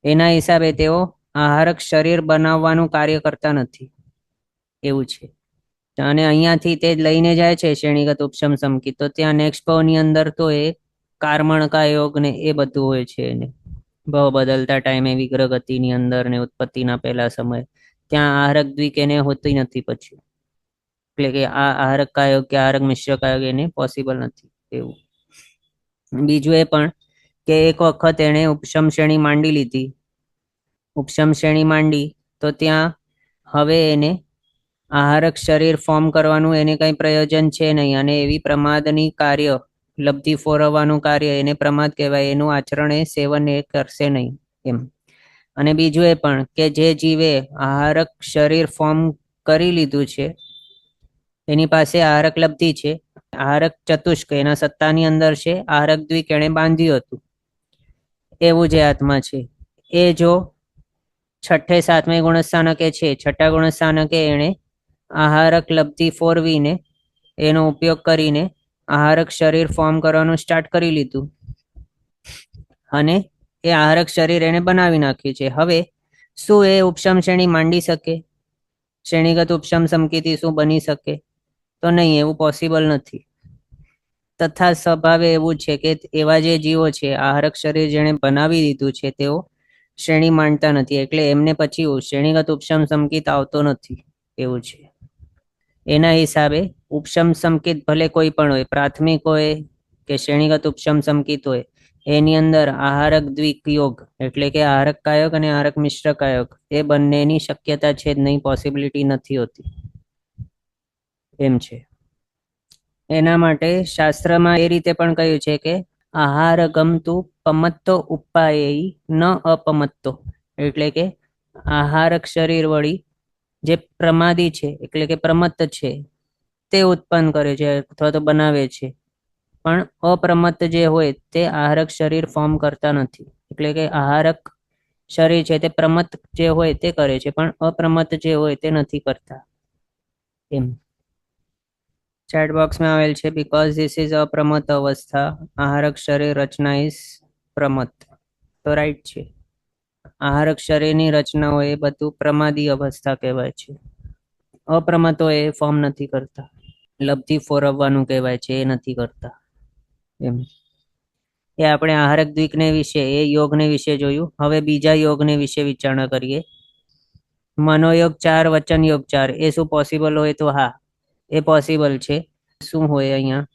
એના હિસાબે તેઓ આહારક શરીર બનાવવાનું કાર્ય કરતા નથી. એવું છે. અને અહીંયાથી તે લઈને જાય છે શ્રેણીગત ઉપશમ સંકેત, તો ત્યાં નેક્સ્ટ ભાવની અંદર તો એ કાર્મણકા યોગ ને એ બધું હોય છે. એને ભાવ બદલતા ટાઈમે વિગ્રહ ગતિની અંદર ને ઉત્પત્તિના પહેલા સમય ત્યાં આહારક દ્વિક એને હોતી નથી પછી. એટલે કે આ આહારક કાયોગ કે આહારક મિશ્ર કાયોગ એને પોસિબલ નથી. એવું. બીજું એ પણ કે એક વખત એને ઉપશમ શ્રેણી માંડી લીધી, ઉપશમ શ્રેણી માંડી તો ત્યાં હવે એને આહારક શરીર ફોર્મ કરવાનું એને કઈ પ્રયોજન છે નહીં, અને એવી પ્રમાદની કાર્ય લબ્ધિ ફોરવવાનું કાર્ય એને પ્રમાદ કહેવાય. એનું આચરણ એ સેવન એ કરશે નહીં એમ. અને બીજું એ પણ કે જે જીવે આહારક શરીર ફોર્મ કરી લીધું છે, એની પાસે આહારક લબ્ધિ છે, આહારક ચતુષ્ક એના સત્તાની અંદર છે, આહારક દ્વિક એને બાંધ્યું હતું, એવું જે આત્મા છે એ જો છઠ્ઠે 7મે ગુણસ્થાનકે છે, છઠ્ઠા ગુણસ્થાનકે એને આહારક લબ્ધિ ફોરવીને એનો ઉપયોગ કરીને આહારક શરીર ફોર્મ કરવાનું સ્ટાર્ટ કરી લીધું, અને એ આહારક શરીર એને બનાવી નાખ્યું છે. હવે શું એ ઉપશમ શ્રેણી માંડી શકે? શ્રેણીગત ઉપશમ સંકેતી શું બની શકે? તો નહીં, એવું પોસિબલ નથી. તથા સ્વભાવે એવું છે કે એવા જે જીવો છે, આહારક શરીર જેણે બનાવી દીધું છે, તેઓ શ્રેણી માંડતા નથી. એટલે એમને પછી શ્રેણીગત ઉપશમ સંકેત આવતો નથી. એવું છે. એના હિસાબે ઉપશમ સંકેત ભલે કોઈ પણ હોય, પ્રાથમિક હોય કે શ્રેણીગત ઉપશમ સંકેત હોય, એની અંદર આહારક દ્વિક યોગ એટલે કે આહારક કાયોગ અને આહારક મિશ્ર કાયોગ એ બંનેની શક્યતા છે જ નહીં, પોસિબિલિટી નથી હોતી. એમ છે. એના માટે શાસ્ત્રમાં એ રીતે પણ કહ્યું છે કે આહારગમ તુ પમત્તો ઉપાયેય ન અપમત્તો, એટલે કે આહારક શરીર વળી જે પ્રમાદી છે એટલે કે પ્રમત્ત છે તે ઉત્પન્ન કરે છે અથવા તો બનાવે છે, પણ અપ્રમત્ત જે હોય તે આહારક શરીર ફોર્મ કરતા નથી. એટલે કે આહારક શરીર છે તે પ્રમત્ત જે હોય તે કરે છે, પણ અપ્રમત્ત જે હોય તે નથી કરતા. એમ ચેટ બોક્સમાં આવેલ છે, બીકોઝ ધીસ ઇઝ અપ્રમત્ત અવસ્થા, આહારક શરીર રચના ઇઝ પ્રમત્ત. તો રાઈટ છે, આહારક શરીરની રચનાઓ એ બધું પ્રમાદી અવસ્થા કહેવાય છે. અપ્રમત્તો એ ફોર્મ નથી કરતા, લબ્ધિ ફોરવવાનું કહેવાય છે, એ નથી કરતા. એમ એ આપણે આહારક દ્વિકને વિશે એ યોગને વિશે જોયું. હવે બીજા યોગને વિશે વિચારણા કરીએ. મનોયોગ 4, વચન યોગ 4, એ શું પોસિબલ હોય? તો હા, એ પોસિબલ છે. શું હોય અહીંયા?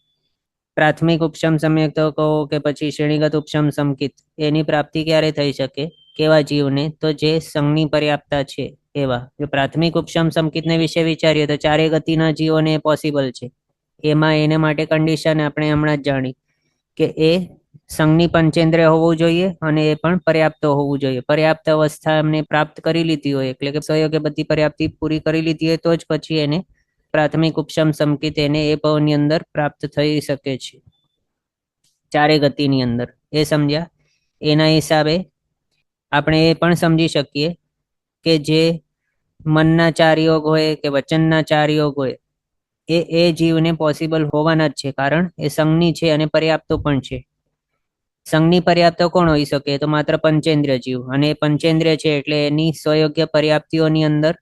પ્રાથમિક ઉપશમ સમ્યક તો કહો કે પછી શ્રેણીગત ઉપશમ સમકિત, એની પ્રાપ્તિ ક્યારે થઈ શકે? કેવા જીવને? તો જે સંઘની પર્યાપ્તતા છે એવા. જો પ્રાથમિક ઉપશમ સમકિતને વિશે વિચારીએ તો ચારે ગતિના જીવોને પોસિબલ છે. એમાં એને માટે કન્ડિશન આપણે હમણાં જ જાણી કે એ સંઘની પંચેન્દ્રિય હોવું જોઈએ અને એ પણ પર્યાપ્ત હોવું જોઈએ. પર્યાપ્ત અવસ્થા એમને પ્રાપ્ત કરી લીધી હોય, એટલે કે સહયોગે બધી પર્યાપ્તિ પૂરી કરી લીધી હોય તો જ પછી એને પ્રાથમિક ઉપશમ સમકિત એને એ ભાવની અંદર પ્રાપ્ત થઈ શકે છે, ચારે ગતિની અંદર. એ સમજ્યા? એના હિસાબે આપણે એ પણ સમજી શકીએ કે જે મનના 4 યોગ હોય કે વચનના 4 યોગ હોય એ જીવને પોસિબલ હોવાના જ છે, કારણ એ સંઘની છે અને પર્યાપ્તો પણ છે. સંઘની પર્યાપ્તો કોણ હોઈ શકે? તો માત્ર પંચેન્દ્રિય જીવ, અને પંચેન્દ્રિય છે એટલે એની સ્વયોગ્ય પર્યાપ્તિઓની અંદર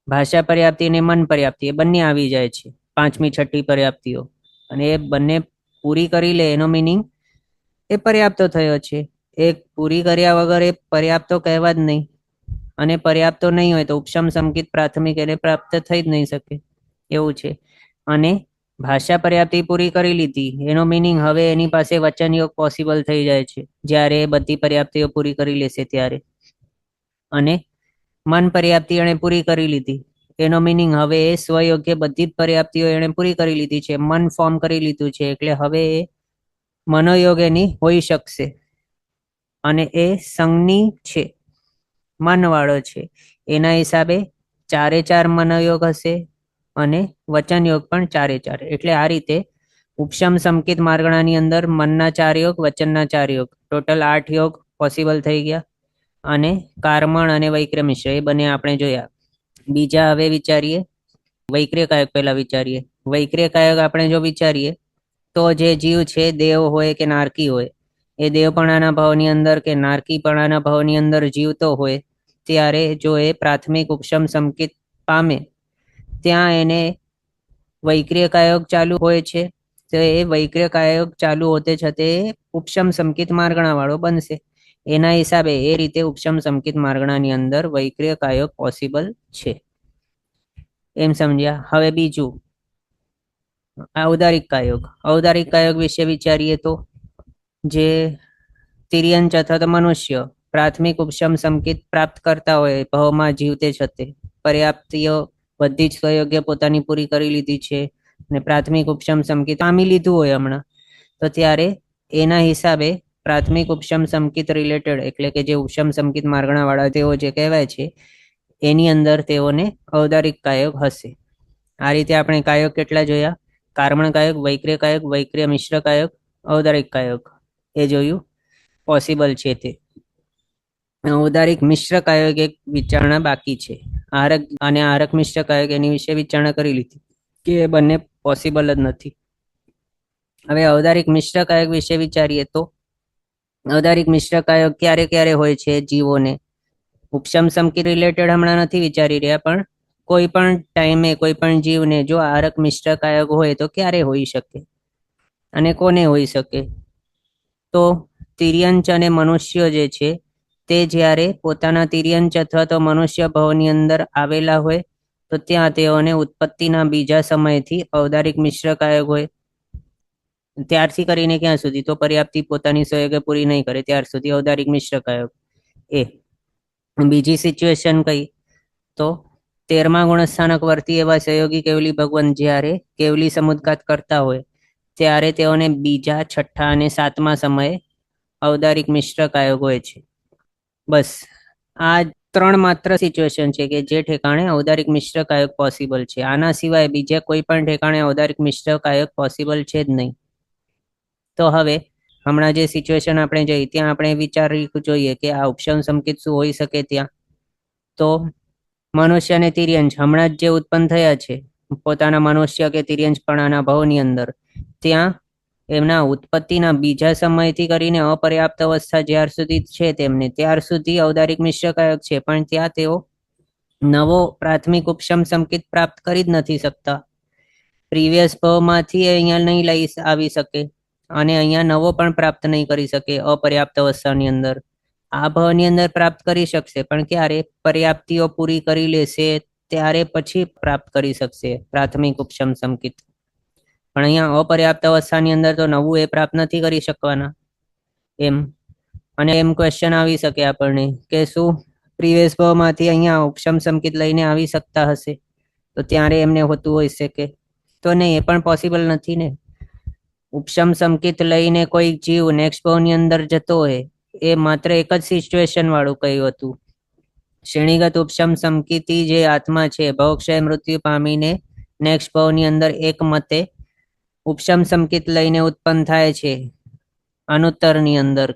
ભાષા પર્યાપ્તિ અને મન પર્યાપ્તિ એ બંને આવી જાય છે, 5મી 6ઠી પર્યાપ્તિઓ. અને એ બંને પૂરી કરી લે એનો મિનિંગ એ પર્યાપ્તો થયો છે. એ પૂરી કર્યા વગર એ પર્યાપ્તો કહેવા જ નહીં, અને પર્યાપ્તો નહીં હોય તો ઉપશમ સમકિત પ્રાથમિક એને પ્રાપ્ત થઈ જ નહીં શકે, એવું છે. અને ભાષા પર્યાપ્તિ પૂરી કરી લીધી એનો મિનિંગ હવે એની પાસે વચન યોગ પોસિબલ થઈ જાય છે, જ્યારે બધી પર્યાપ્તિઓ પૂરી કરી લેશે ત્યારે. અને મન પર્યાપ્તિ એને પૂરી કરી લીધી એનો મિનિંગ હવે એ સ્વયોગ્ય બધી જ પર્યાપ્તિઓ એને પૂરી કરી લીધી છે, મન ફોર્મ કરી લીધું છે, એટલે હવે એ મનોયોગ એની હોઈ શકશે. અને એ સંઘની છે, મનવાળો છે, એના હિસાબે 4 4 મનોયોગ હશે અને વચન યોગ પણ 4 4. એટલે આ રીતે ઉપશમ સમકિત માર્ગણાની અંદર મનના 4 યોગ, વચનના 4 યોગ, ટોટલ 8 યોગ પોસિબલ થઈ ગયા. અને કાર્મણ અને વૈક્રિય મિશ્ર એ બંને આપણે જોયા. બીજા હવે વિચારીએ વૈક્રિય કાયક. પહેલા વિચારીએ વૈક્રિય કાયક. આપણે જો વિચારીએ તો જે જીવ છે, દેવ હોય કે નારકી હોય, એ દેવપણાના ભાવની અંદર કે નારકીપણાના ભાવની અંદર જીવતો હોય ત્યારે જો એ પ્રાથમિક ઉપશમ સમકિત પામે ત્યાં એને વૈક્રિય કાયોગ ચાલુ હોય છે, તો એ વૈક્રિય કાયોગ ચાલુ હોતે છતે ઉપશમ સમકિત માર્ગણા વાળો બનશે. એના હિસાબે એ રીતે ઉપશમ સમકિત માર્ગણાની અંદર વૈક્રિય કાયોગ પોસિબલ છે. એમ સમજ્યા? હવે બીજું ઔદારિક કાયોગ. ઔદારિક કાયોગ વિશે વિચારીએ તો જે તિર્યંચ અથવા તો મનુષ્ય પ્રાથમિક ઉપશમ સમકિત પ્રાપ્ત કરતા હોય ભાવમાં જીવતે છતે, પર્યાપ્તિઓ બધી જ સ્વયોગ્ય પોતાની પૂરી કરી લીધી છે અને પ્રાથમિક ઉપશમ સમકિત પામી લીધું હોય હમણાં, તો ત્યારે એના હિસાબે પ્રાથમિક ઉપશમ સમકિત રિલેટેડ, એટલે કે જે ઉપશમ સમકિત માર્ગણા વાળા તેઓ જે કહેવાય છે એની અંદર તેઓને ઔદારિક કાયોગ હશે. આ રીતે આપણે કાયોગ કેટલા જોયા? કાર્મણ કાયોગ, વૈક્રિય કાયોગ, વૈક્રિય મિશ્ર કાયોગ, ઔદારિક કાયોગ, એ જોયું પોસિબલ છે તે. ઔદારિક મિશ્ર કાયોગ એક વિચારણા બાકી છે. આહારક અને આહારક મિશ્ર કાયોગ એની વિશે વિચારણા કરી લીધી કે એ બંને પોસિબલ જ નથી. હવે ઔદારિક મિશ્ર કાયોગ વિશે વિચારીએ તો ઔદારિક મિશ્ર કાયોગ ક્યારે ક્યારે હોય છે જીવોને? ઉપશમ સમકિત રિલેટેડ હમણાં નથી વિચારી રહ્યા, પણ કોઈ પણ ટાઈમે કોઈ પણ જીવને જો આહારક મિશ્ર કાયોગ હોય તો ક્યારે હોઈ શકે અને કોને હોઈ શકે? તો તિર્યંચ અને મનુષ્ય જે છે તે જ્યારે પોતાના તિર્યંચ અથવા તો મનુષ્ય ભાવની અંદર આવેલા હોય તો ત્યાં તેઓને ઉત્પત્તિના બીજા સમયથી ઔદારિક મિશ્ર કાયોગ હોય. ત્યારથી કરીને ક્યાં સુધી? તો પર્યાપ્તિ પોતાની સહયોગે પૂરી નહીં કરે ત્યાર સુધી ઔદારિક મિશ્ર કાયોગ. એ બીજી સિચ્યુએશન કઈ? તો 13મા ગુણસ્થાનક વર્તી એવા સહયોગી કેવલી ભગવાન જ્યારે કેવલી સમુદઘાત કરતા હોય ત્યારે તેઓને બીજા, છઠ્ઠા અને સાતમા સમયે ઔદારિક મિશ્ર કાયક હોય છે. બસ આ 3 માત્ર સિચ્યુએશન છે કે જે ઠેકાણે ઔદારિક મિશ્ર કાયક પોસિબલ છે. આના સિવાય બીજા કોઈ પણ ઠેકાણે ઔદારિક મિશ્ર કાયક પોસિબલ છે જ નહીં. તો હવે હમણાં જે સિચ્યુએશન આપણે જોઈ ત્યાં આપણે વિચારવું જોઈએ કે આ ઉપશમ સંકેત શું હોઈ શકે ત્યાં. તો મનુષ્ય અને તિર્યંશ હમણાં જ જે ઉત્પન્ન થયા છે પોતાના મનુષ્ય કે તિર્યંશપણાના ભાવની અંદર, ત્યાં એમના ઉત્પત્તિના બીજા સમયથી કરીને અપર્યાપ્ત અવસ્થા જ્યાર સુધી છે તેમને ત્યાર સુધી ઔદારિક મિશ્ર કાયક છે, પણ ત્યાં તેઓ નવો પ્રાથમિક ઉપશમ સંકેત પ્રાપ્ત કરી જ નથી શકતા. પ્રીવિયસ ભાવમાંથી અહીંયા નહીં લઈ આવી શકે અને અહીંયા નવો પણ પ્રાપ્ત નહીં કરી શકે અપર્યાપ્ત અવસ્થાની અંદર. આ ભાવની અંદર પ્રાપ્ત કરી શકશે, પણ ક્યારે પર્યાપ્તિઓ પૂરી કરી લેશે ત્યારે પછી પ્રાપ્ત કરી શકશે પ્રાથમિક ઉપશમ સંકેત. પણ અહીંયા અપર્યાપ્ત અવસ્થાની અંદર તો નવું એ પ્રાપ્ત નથી કરી શકવાના એમ. અને એમ ક્વેશ્ચન આવી શકે આપણને કે શું પ્રીવિયસ ભાવમાંથી અહીંયા ઉપશમ સંકેત લઈને આવી શકતા હશે? તો ત્યારે એમને હોતું હોય શકે તો નહીં, એ પણ પોસિબલ નથી ને. ઉપશમ સંકેત લઈને કોઈ જીવ નેક્સ્ટ ભાવની અંદર જતો હોય એ માત્ર એક જ સિચ્યુએશન વાળું કહ્યું હતું. શ્રેણીગત ઉપશમ સંકેતી જે આત્મા છે ભવક્ષય મૃત્યુ પામીને નેક્સ્ટ ભાવની અંદર એક મતે ઉપશમ સંકેત લઈને ઉત્પન્ન થાય છે અનુત્તરની અંદર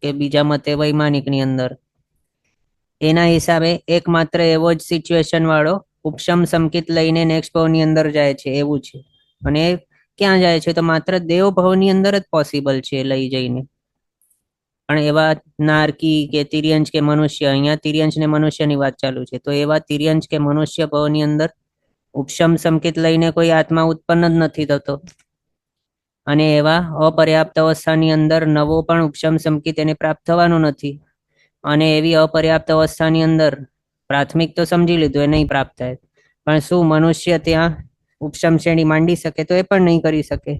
કે બીજા મતે વૈમાનિકની અંદર. એના હિસાબે એકમાત્ર એવો જ સિચ્યુએશન વાળો ઉપશમ સંકેત લઈને નેક્સ્ટ ભાવની અંદર જાય છે એવું છે. અને ક્યાં જાય છે? તો માત્ર દેવ ભાવની અંદર જ પોસિબલ છે લઈ જઈને. પણ એવા નારકી કે તિર્યંશ કે મનુષ્ય, અહીંયા તિર્યંશ ને મનુષ્યની વાત ચાલુ છે, તો એવા તિર્યંશ કે મનુષ્ય ભાવની અંદર ઉપશમ સંકેત લઈને કોઈ આત્મા ઉત્પન્ન જ નથી થતો. અને એવા અપર્યાપ્ત અવસ્થાની અંદર નવો પણ ઉપશમ સંકેત એને પ્રાપ્ત થવાનું નથી. અને એવી અપર્યાપ્ત અવસ્થાની અંદર પ્રાથમિક તો સમજી લીધું એ નહીં પ્રાપ્ત થાય, પણ શું મનુષ્ય ત્યાં ઉપશમ શ્રેણી માંડી શકે? તો એ પણ નહીં કરી શકે.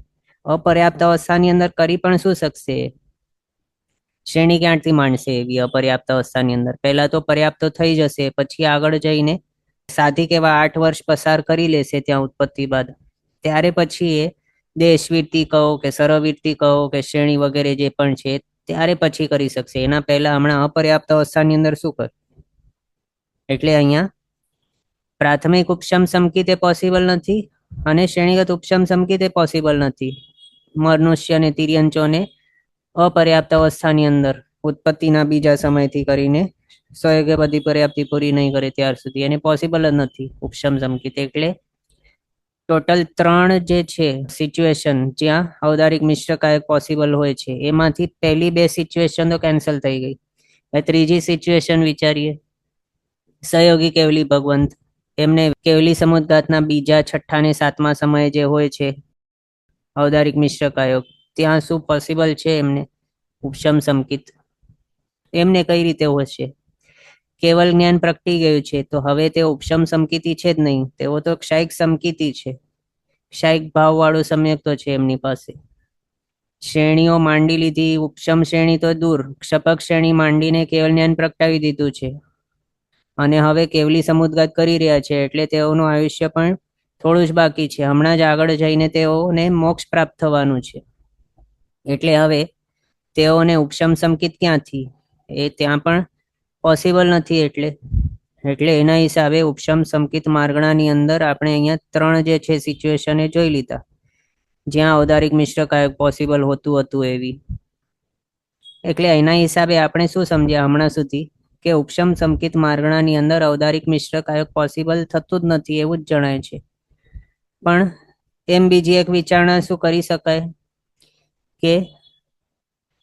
અપર્યાપ્ત અવસ્થાની અંદર કરી પણ શું શકશે? શ્રેણી ક્યાંથી માંડશે એવી અપર્યાપ્ત અવસ્થાની અંદર? પહેલા તો પર્યાપ્ત થઈ જશે, પછી આગળ જઈને સાધિક એવા 8 વર્ષ પસાર કરી લેશે ત્યાં ઉત્પત્તિ બાદ. ત્યારે પછી એ દેશવીરતી કહો કે સરવીરતી કહો કે શ્રેણી વગેરે જે પણ છે ત્યારે પછી કરી શકશે. એના પહેલા હમણાં અપર્યાપ્ત અવસ્થાની અંદર શું કર? એટલે અહીંયા પ્રાથમિક ઉપશમ સંકેત એ પોસિબલ નથી અને શ્રેણીગત ઉપશમ સંકેત એ પોસિબલ નથી. મનુષ્ય અને તિર્યંચોને અપર્યાપ્ત અવસ્થાની અંદર ઉત્પત્તિના બીજા સમયથી કરીને સ્વયં બધી પર્યાપ્તિ પૂરી નહીં કરે ત્યાર સુધી એને પોસિબલ જ નથી ઉપશમ સંકેત. એટલે ટોટલ 3 જે છે સિચ્યુએશન જ્યાં ઔદારિક મિશ્ર કાયક પોસિબલ હોય છે, એમાંથી પહેલી 2 સિચ્યુએશન તો કેન્સલ થઈ ગઈ. ત્રીજી સિચ્યુએશન વિચારીએ. સહયોગી કેવલી ભગવંત એમને કેવલી સમુદ્ગાતના બીજા, છઠ્ઠા ને સાતમા સમયે જે હોય છે ઔદારિક મિશ્ર કાયક, ત્યાં શું પોસિબલ છે એમને ઉપશમ સંકેત? એમને કઈ રીતે હશે? કેવલ જ્ઞાન પ્રગટી ગયું છે તો હવે તે ઉપશમ સંકેતી છે જ નહીં, તેઓ તો ક્ષાયિક સંકેતી છે. ક્ષાયિક ભાવ વાળું સમ્યક તો છે એમની પાસે. શ્રેણીઓ માંડી લીધી, ઉપશમ શ્રેણી તો દૂર, ક્ષપક શ્રેણી માંડીને કેવલ જ્ઞાન પ્રગટાવી દીધું છે. અને હવે કેવલી સમુદ્ગાત કરી રહ્યા છે એટલે તેઓનું આયુષ્ય પણ થોડું જ બાકી છે. હમણાં જ આગળ જઈને તેઓને મોક્ષ પ્રાપ્ત થવાનું છે. એટલે હવે તેઓને ઉપશમ સંકેત ક્યાંથી? એ ત્યાં પણ પોસિબલ નથી. એટલે એના હિસાબે ઉપશમ સંકેત માર્ગણાની અંદર આપણે અહીંયા 3 જે છે સિચ્યુએશન એ જોઈ લીધા જ્યાં ઔદારિક મિશ્ર કાયક પોસિબલ હોતું હતું એવી. એટલે એના હિસાબે આપણે શું સમજ્યા હમણાં સુધી કે ઉપશમ સંકેત માર્ગણાની અંદર ઔદારિક મિશ્ર કાયક પોસિબલ થતું જ નથી એવું જ જણાય છે. પણ એમ બીજી એક વિચારણા શું કરી શકાય કે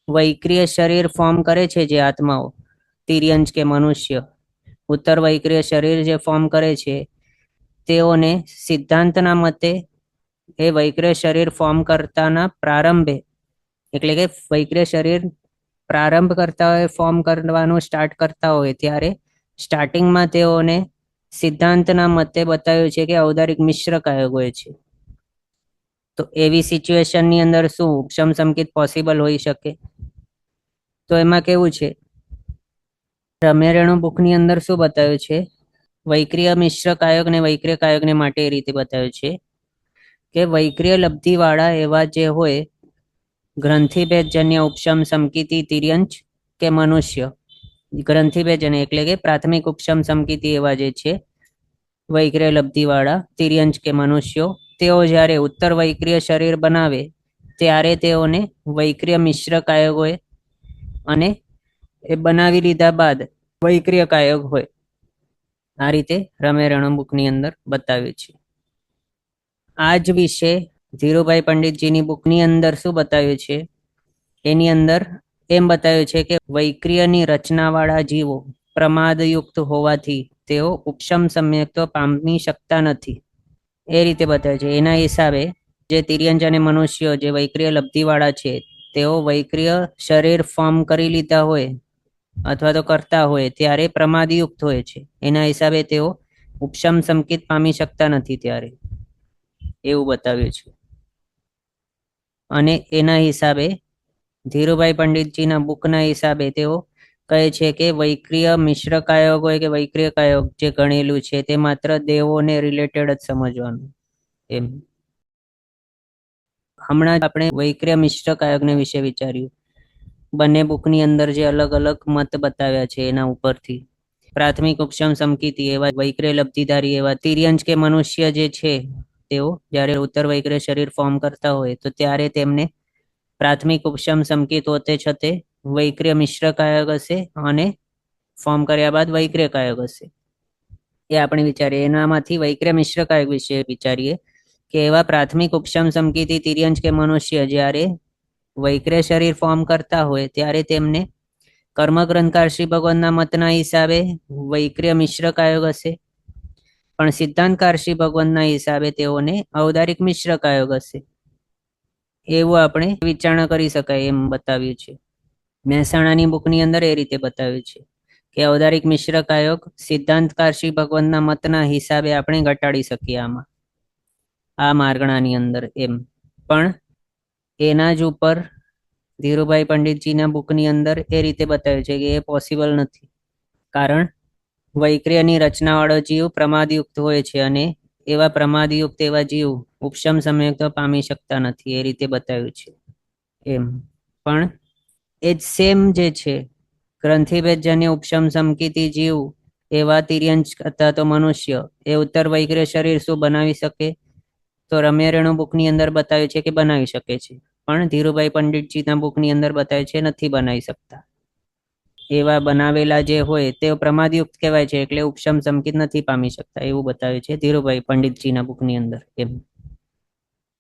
વૈક્રિય શરીર ફોર્મ કરે છે જે આત્માઓ, તિર્યંશ કે મનુષ્ય, ઉત્તર વૈક્રિય શરીર જે ફોર્મ કરે છે તેઓને સિદ્ધાંતના મતે એ વૈક્રિય શરીર ફોર્મ કરતાના પ્રારંભે, એટલે કે વૈક્રિય શરીર પ્રારંભ કરતા હોય, ફોર્મ કરવાનું સ્ટાર્ટ કરતા હોય ત્યારે સ્ટાર્ટિંગમાં તેઓને સિદ્ધાંતના મતે બતાવ્યું છે કે ઔદારિક મિશ્ર કાયક હોય છે. તો એવી સિચ્યુએશનની અંદર શું ઉપશમ સંકેત પોસિબલ હોઈ શકે? તો એમાં કેવું છે, રમ્યરેણુ બુકની અંદર શું બતાવ્યું છે? વૈક્રિય મિશ્ર કાયક ને વૈક્રિય કાયકને માટે એ રીતે બતાવ્યું છે કે વૈક્રિય લબ્ધિવાળા એવા જે હોય ગ્રંથિભેદજન્ય ઉપશમ સમકીતિ તિર્યંચ કે મનુષ્ય, ગ્રંથિભેદજન્ય એટલે કે પ્રાથમિક ઉપશમ સમકીતિ એવા જે છે વૈક્રિય લબ્ધિવાળા તિર્યંચ કે મનુષ્યો, તેઓ જ્યારે ઉત્તર વૈક્રિય શરીર બનાવે ત્યારે તેઓને વૈક્રિય મિશ્ર કાયક હોય અને એ બનાવી લીધા બાદ વૈક્રિય કાયક હોય. આ રીતે રમેરણો બુકની અંદર બતાવ્યું છે. આ જ વિશે ધીરુભાઈ પંડિતજીની બુકની અંદર શું બતાવ્યું છે, એની અંદર એમ બતાવ્યું છે કે વૈક્રિયની રચનાવાળા જીવો પ્રમાદયુક્ત હોવાથી તેઓ ઉપશમ સમ્યક્ત્વ પામી શકતા નથી, એ રીતે બતાવ્યું છે. એના હિસાબે જે તિર્યંચ અને મનુષ્યો જે વૈક્રિય લબ્ધિવાળા છે તેઓ વૈક્રિય શરીર ફોર્મ કરી લીધા હોય અથવા તો કરતા હોય ત્યારે પ્રમાદયુક્ત હોય છે. એના હિસાબે તેઓ ઉપશમ સંકિત પામી શકતા નથી ત્યારે એવું બતાવ્યું છે. અને એના હિસાબે ધીરુભાઈ પંડિતજીના બુકના હિસાબે તેઓ કહે છે કે વૈક્રિય મિશ્ર કાયક હોય કે વૈક્રિય કાયક જે ગણેલું છે તે માત્ર દેવોને રિલેટેડ જ સમજવાનું. એમ હમણાં જ આપણે વૈક્રિય મિશ્ર કાયકને વિશે વિચાર્યું. બંને બુકની અંદર જે અલગ અલગ મત બતાવ્યા છે એના ઉપરથી પ્રાથમિક ઉપશમ સમકીતિ એવા વૈક્રિય લબ્ધિધારી એવા તિર્યંચ કે મનુષ્ય જે છે તેઓ જ્યારે ઉત્તર વૈક્રિય શરીર ફોર્મ કરતા હોય તો ત્યારે તેમને પ્રાથમિક ઉપશમ સમકિત હોતે છતે વૈક્રિય મિશ્ર કાયક હશે અને ફોર્મ કર્યા બાદ વૈક્રિય કાયક હશે. એ આપણે વિચારીએ. એનામાંથી વૈક્રિય મિશ્ર કાયક વિશે વિચારીએ કે એવા પ્રાથમિક ઉપશમ સમકિતિ તિર્યંચ કે મનુષ્ય જ્યારે વૈક્રિય શરીર ફોર્મ કરતા હોય ત્યારે તેમને કર્મગ્રંથકાર શ્રી ભગવાનના મતના હિસાબે વૈક્રિય મિશ્ર કાયક હશે, પણ સિદ્ધાંતકાર શ્રી ભગવાનના હિસાબે તેઓને ઔદારિક મિશ્ર કાયક હશે. એવું આપણે વિચારણા કરી શકાય એમ બતાવ્યું છે. મહેસાણાની બુકની અંદર એ રીતે બતાવ્યું છે કે ઔદારિક મિશ્ર કાયક સિદ્ધાંતકાર શ્રી ભગવાનના મતના હિસાબે આપણે ઘટાડી શકીએ આમાં આ માર્ગણાની અંદર એમ. પણ એના જ ઉપર ધીરુભાઈ પંડિતજીના બુકની અંદર એ રીતે બતાવ્યું છે કે એ પોસિબલ નથી, કારણ વૈક્રિયની રચનાવાળો જીવ પ્રમાદયુક્ત હોય છે અને એવા પ્રમાદયુક્ત એવા જીવ ઉપશમ સમ્યક્ત્વ પામી શકતા નથી, એ રીતે બતાવ્યું છે એમ. પણ એ જ સેમ જે છે ગ્રંથિભેદજન્ય ઉપશમ સમકિતિ જીવ એવા તિર્યંચ અથવા તો મનુષ્ય એ ઉત્તર વૈક્રિય શરીર શું બનાવી શકે, તો રમ્યરેણુ બુકની અંદર બતાવ્યું છે કે બનાવી શકે છે, પણ ધીરુભાઈ પંડિતજીના બુકની અંદર બતાવ્યું છે નથી બનાવી શકતા. એવા બનાવેલા જે હોય તે પ્રમાદયુક્ત કહેવાય છે એટલે ઉપશમ સમકિત નથી પામી શકતા એવું બતાવ્યું છે ધીરુભાઈ પંડિતજીના બુકની અંદર એમ.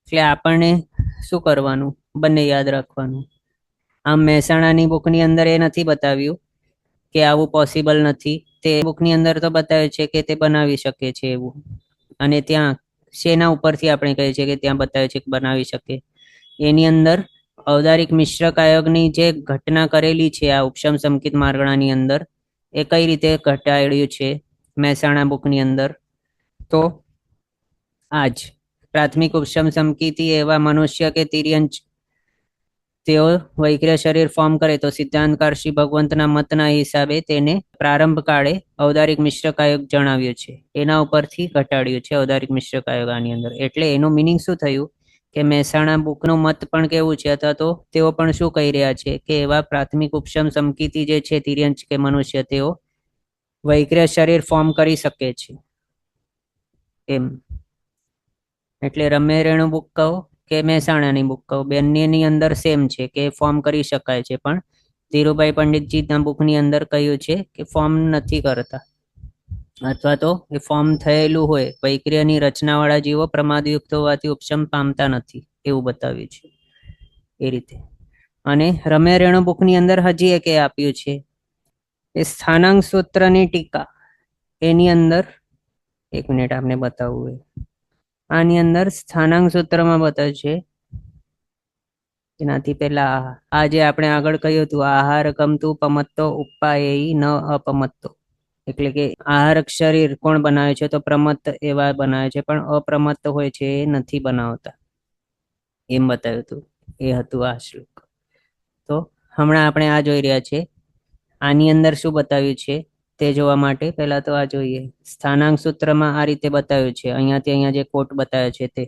એટલે આપણને શું કરવાનું, બંને યાદ રાખવાનું. આમ મહેસાણાની બુકની અંદર એ નથી બતાવ્યું કે આવું પોસિબલ નથી, તે બુકની અંદર તો બતાવ્યું છે કે તે બનાવી શકે છે એવું. અને ત્યાં શેના ઉપરથી આપણે કહીએ છીએ કે ત્યાં બતાવ્યું છે કે બનાવી શકે, એની અંદર ઔદારિક મિશ્ર કાયકની જે ઘટના કરેલી છે આ ઉપશમ સમકિત માર્ગણાની અંદર એ કઈ રીતે ઘટાડ્યું છે મહેસાણા બુકની અંદર, તો આજ પ્રાથમિક ઉપશમ સમકિતિ એવા મનુષ્ય કે તિર્યંચ તેઓ વૈક્રિય શરીર ફોર્મ કરે તો સિદ્ધાંતકાર શ્રી ભગવંતના મતના હિસાબે તેને પ્રારંભ કાળે ઔદારિક મિશ્ર કાયક જણાવ્યું છે, એના ઉપરથી ઘટાડ્યું છે ઔદારિક મિશ્ર કાયક આની અંદર. એટલે એનું મિનિંગ શું થયું કે મહેસાણા બુકનું મત પણ કેવું છે અથવા તો તેઓ પણ શું કહી રહ્યા છે કે એવા પ્રાથમિક ઉપશમ સમકિતિ જે છે તિર્યંચ કે મનુષ્ય તેઓ વૈક્રિય શરીર ફોર્મ કરી શકે છે એમ. એટલે રમ્યરેણુ બુક કહો કે મહેસાણાની બુક કહો બંનેની અંદર સેમ છે કે ફોર્મ કરી શકાય છે, પણ ધીરુભાઈ પંડિતજીના બુકની અંદર કહ્યું છે કે ફોર્મ નથી કરતા અથવા તો એ ફોર્મ થયેલું હોય વૈક્રિયની રચનાવાળા જીવો પ્રમાદયુક્ત હોવાથી ઉપશમ પામતા નથી એવું બતાવ્યું છે એ રીતે. અને રમ્યરેણુ બુકની અંદર હજી એક આપ્યું છે એ સ્થાનાંક સૂત્રની ટીકા. એની અંદર એક મિનિટ આપને બતાવવું આની અંદર સ્થાનાંક સૂત્રમાં બતાવ્યું છે. એનાથી પહેલા આ જે આપણે આગળ કહ્યું હતું આહાર કમતું પમત્તો ઉપાયેય ન અપમત્તો, એટલે કે આહારક શરીર કોણ બનાવે છે તો પ્રમત્ત એવા બનાવે છે પણ અપ્રમત્ત હોય છે એ નથી બનાવતા એમ બતાવ્યું હતું. એ હતું આ શ્લોક. તો હમણાં આપણે આ જોઈ રહ્યા છે, આની અંદર શું બતાવ્યું છે તે જોવા માટે પહેલા તો આ જોઈએ. સ્થાનાંક સૂત્રમાં આ રીતે બતાવ્યું છે, અહીંયાથી અહીંયા જે કોટ બતાવ્યો છે તે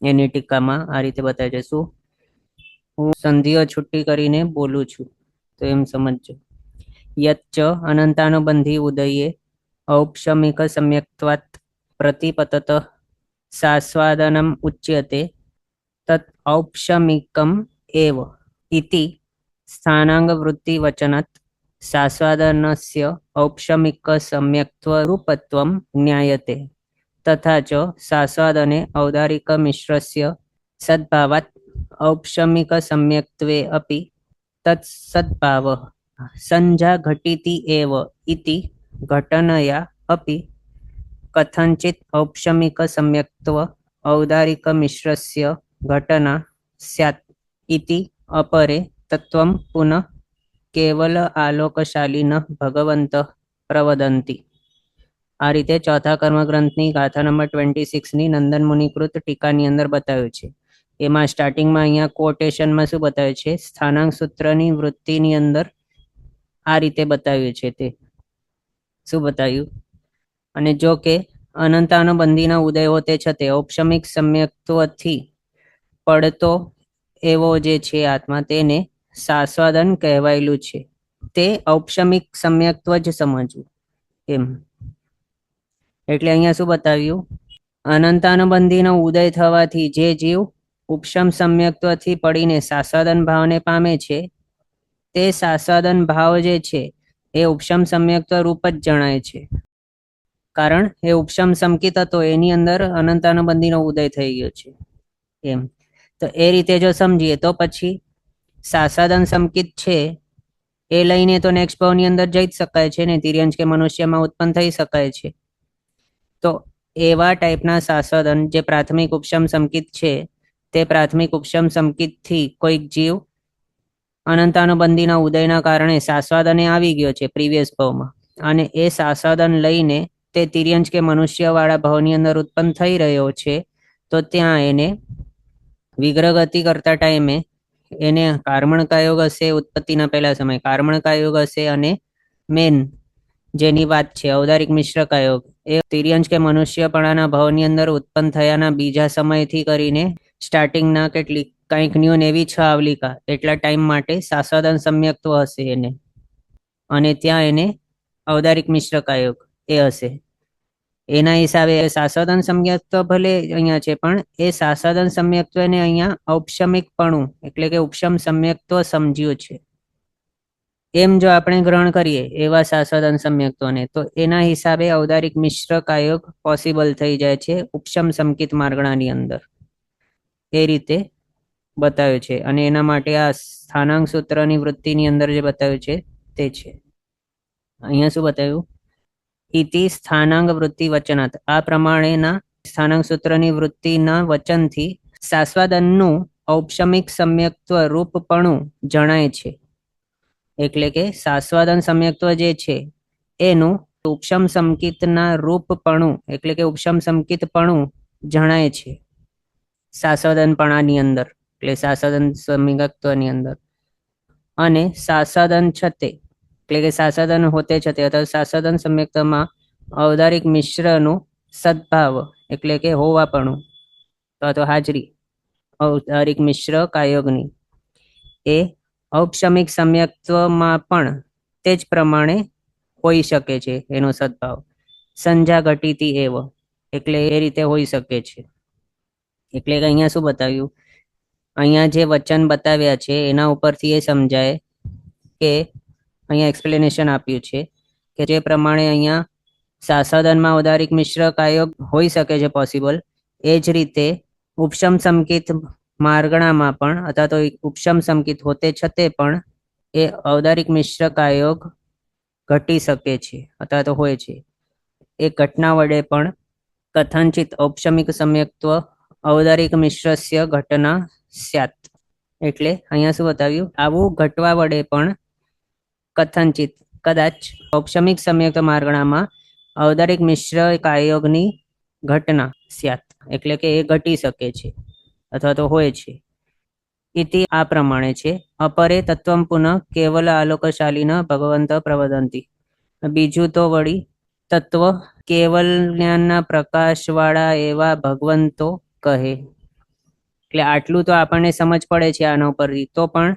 એની ટીકામાં આ રીતે બતાવે છે. શું? હું સંધિઓ છૂટી કરીને બોલું છું, તો એમ સમજજો. યચ્ચ અનંતાનુબંધી ઉદયે ઔપશમિક સમ્યક્ત્વાત પ્રતિપતત સાસ્વાદનમ ઉચ્યતે તત ઔપશમિકમ એવ ઇતિ સ્થાનાંગવૃત્તિ વચનાત સાસ્વાદનસ્ય ઔપશમિક સમ્યક્ત્વ રૂપત્વમ જ્ઞાયતે તથા ચ સાસ્વાદને ઔદારિક મિશ્રસ્ય સદ્ભાવાત ઔપશમિક સમ્યક્ત્વે અપि તત્ સદ્ભાવઃ સંજા ઘટિતિ એવ ઇતિ ઘટનયા અપि કથંચિત ઔપશમિક સમ્યક્ત્વ ઔદારિક મિશ્રસ્ય ઘટના સ્યાત ઇતિ અપરે તત્વમ પુનઃ કેવલ આલોકશાલિનઃ ભગવन्तઃ પ્રવદન્તિ. આ રીતે ચોથા કર્મગ્રંથની ગાથા નંબર 26ની નંદન મુનિકૃત ટીકાની અંદર બતાવ્યું છે. એમાં સ્ટાર્ટિંગમાં અહીંયા કોટેશનમાં શું બતાવ્યું છે? સ્થાનાંક સૂત્રની વૃત્તિની અંદર આ રીતે બતાવ્યું છે. તે શું બતાવ્યું? અને જો કે અનંતાનુબંધીના ઉદય હોતે છતે ઔપશમિક સમ્યક્ત્વથી પડતો એવો જે છે આત્મા, તેને સાસ્વાદન કહેવાયેલું છે. તે ઔપશમિક સમ્યક્ત્વ જ સમજવું એમ. એટલે અહીંયા શું બતાવ્યું? અનંતાનુબંધીનો ઉદય થવાથી જે જીવ ઉપશમ સમ્યક્ત્વથી પડીને સાસ્વાદન ભાવને પામે છે, તે સાસ્વાદન ભાવ જે છે એ ઉપશમ સમ્યક્ત્વ રૂપ જ જણાય છે. કારણ એ ઉપશમ સંકિત હતો, એની અંદર અનંતાનુબંધીનો ઉદય થઈ ગયો છે એમ. તો એ રીતે જો સમજીએ તો પછી સાસ્વાદન સંકિત છે એ લઈને તો નેક્સ્ટ ભાવની અંદર જઈ જ શકાય છે ને, તિર્યંશ કે મનુષ્યમાં ઉત્પન્ન થઈ શકાય છે. તો એવા ટાઈપના સાસ્વાદન જે પ્રાથમિક ઉપશમ સંકિત છે, તે પ્રાથમિક ઉપશમ સંકિતથી કોઈક જીવ અનંતાનુબંધીના ઉદયના કારણે સાસ્વાદને આવી ગયો છે પ્રીવિયસ ભાવમાં, અને એ સાસ્વાદન લઈને તે તિર્યંશ કે મનુષ્યવાળા ભાવની અંદર ઉત્પન્ન થઈ રહ્યો છે. તો ત્યાં એને વિગ્રહ ગતિ કરતા ટાઈમે એને કાર્મણકાયોગ હશે, ઉત્પત્તિના પહેલા સમય કાર્મણકાયોગ હશે, અને મેન જેની વાત છે ઔદારિક મિશ્રકાયોગ, એ તિર્યંશ કે મનુષ્યપણાના ભાવની અંદર ઉત્પન્ન થયાના બીજા સમયથી કરીને સ્ટાર્ટિંગના કેટલીક કંઈક ન્યૂન એવી 6 આવલિકા એટલા ટાઈમ માટે સાસ્વાદન સમ્યક્ત્વ હશે એને, અને ત્યાં એને ઔદારિક મિશ્રકાયોગ એ હશે. એના હિસાબે સાસ્વાદન સમ્યક્ત્વ ભલે અહીંયા છે, પણ એ સાસ્વાદન સમ્યક્ત્વને અહીંયા ઔપશમિકપણું એટલે કે ઉપશમ સમ્યક્ત્વ સમજ્યું છે. એમ જો આપણે ગ્રહણ કરીએ એવા સાસ્વાદન સમ્યક્ત્વને, તો એના હિસાબે ઔદારિક મિશ્રકાયોગ પોસિબલ થઈ જાય છે ઉપશમ સંકિત માર્ગણાની અંદર. એ રીતે બતાવ્યું છે, અને એના માટે આ સ્થાનાંક સૂત્રની વૃત્તિની અંદર જે બતાવ્યું છે તે છે. અહીંયા શું બતાવ્યું? ઇતિ સ્થાનાંગ વૃત્તિ વચનાત, આ પ્રમાણેના સ્થાનાંક સૂત્રની વૃત્તિના વચનથી સાસ્વાદનનું ઔપશમિક સમ્યક્ત્વ રૂપપણું જણાય છે. એટલે કે સાસ્વાદન સમ્યક્ત્વ જે છે એનું ઉપશમ સંકિતના રૂપપણું એટલે કે ઉપશમ સંકિતપણું જણાય છે સાસ્વાદનપણાની અંદર, એટલે સાસ્વાદન સમ્યક્ત્વની અંદર. અને સાસ્વાદન છતે એટલે કે સાસ્વાદન હોતે છતે અથવા સાસ્વાદન સમ્યક્ત્વમાં ઔદારિક મિશ્રનું સદ્ભાવ એટલે કે હોવાપણું અથવા તો હાજરી ઔદારિક મિશ્ર કાયોગની, એ ઔપશમિક સમ્યક્ત્વમાં પણ તે જ પ્રમાણે હોઈ શકે છે એનો સદ્ભાવ. સંજા ઘટિતી એવ એટલે એ રીતે હોઈ શકે છે. એટલે કે અહીંયા શું બતાવ્યું? અહીંયા જે વચન બતાવ્યા છે એના ઉપરથી એ સમજાય કે અહીંયા એક્સપ્લેનેશન આપ્યું છે કે જે પ્રમાણે અહીંયા સાસ્વાદનમાં ઔદારિક મિશ્ર કાયોગ હોઈ શકે છે પોસિબલ, એ જ રીતે ઉપશમ સંકિત માર્ગણામાં પણ અથવા તો ઉપશમ સંકિત હોતે છતે પણ એ ઔદારિક મિશ્ર કાયોગ ઘટી શકે છે અથવા તો હોય છે. એ ઘટના વડે પણ કથનચિત ઔપશમિક સમ્યક્ત્વ ઔદારિક મિશ્રસ્ય ઘટના સ્યાત, એટલે અહીંયા શું બતાવ્યું? આવું ઘટવા વડે પણ કથનચિત કદાચ ઔપશમિક સમ્યક્ત માર્ગણામાં ઔદારિક મિશ્ર કાયોગની ઘટના સ્યાત એટલે કે એ ઘટી શકે છે અથવા તો હોય છે. ઇતિ આ પ્રમાણે છે. અપરે તત્વમ પુનઃ કેવલ આલોકશાલિન ભગવંત પ્રવદંતી, બીજું તો વળી તત્વ કેવલ જ્ઞાનના પ્રકાશવાળા એવા ભગવંતો કહે. એટલે આટલું તો આપણને સમજ પડે છે આના ઉપરથી. તો પણ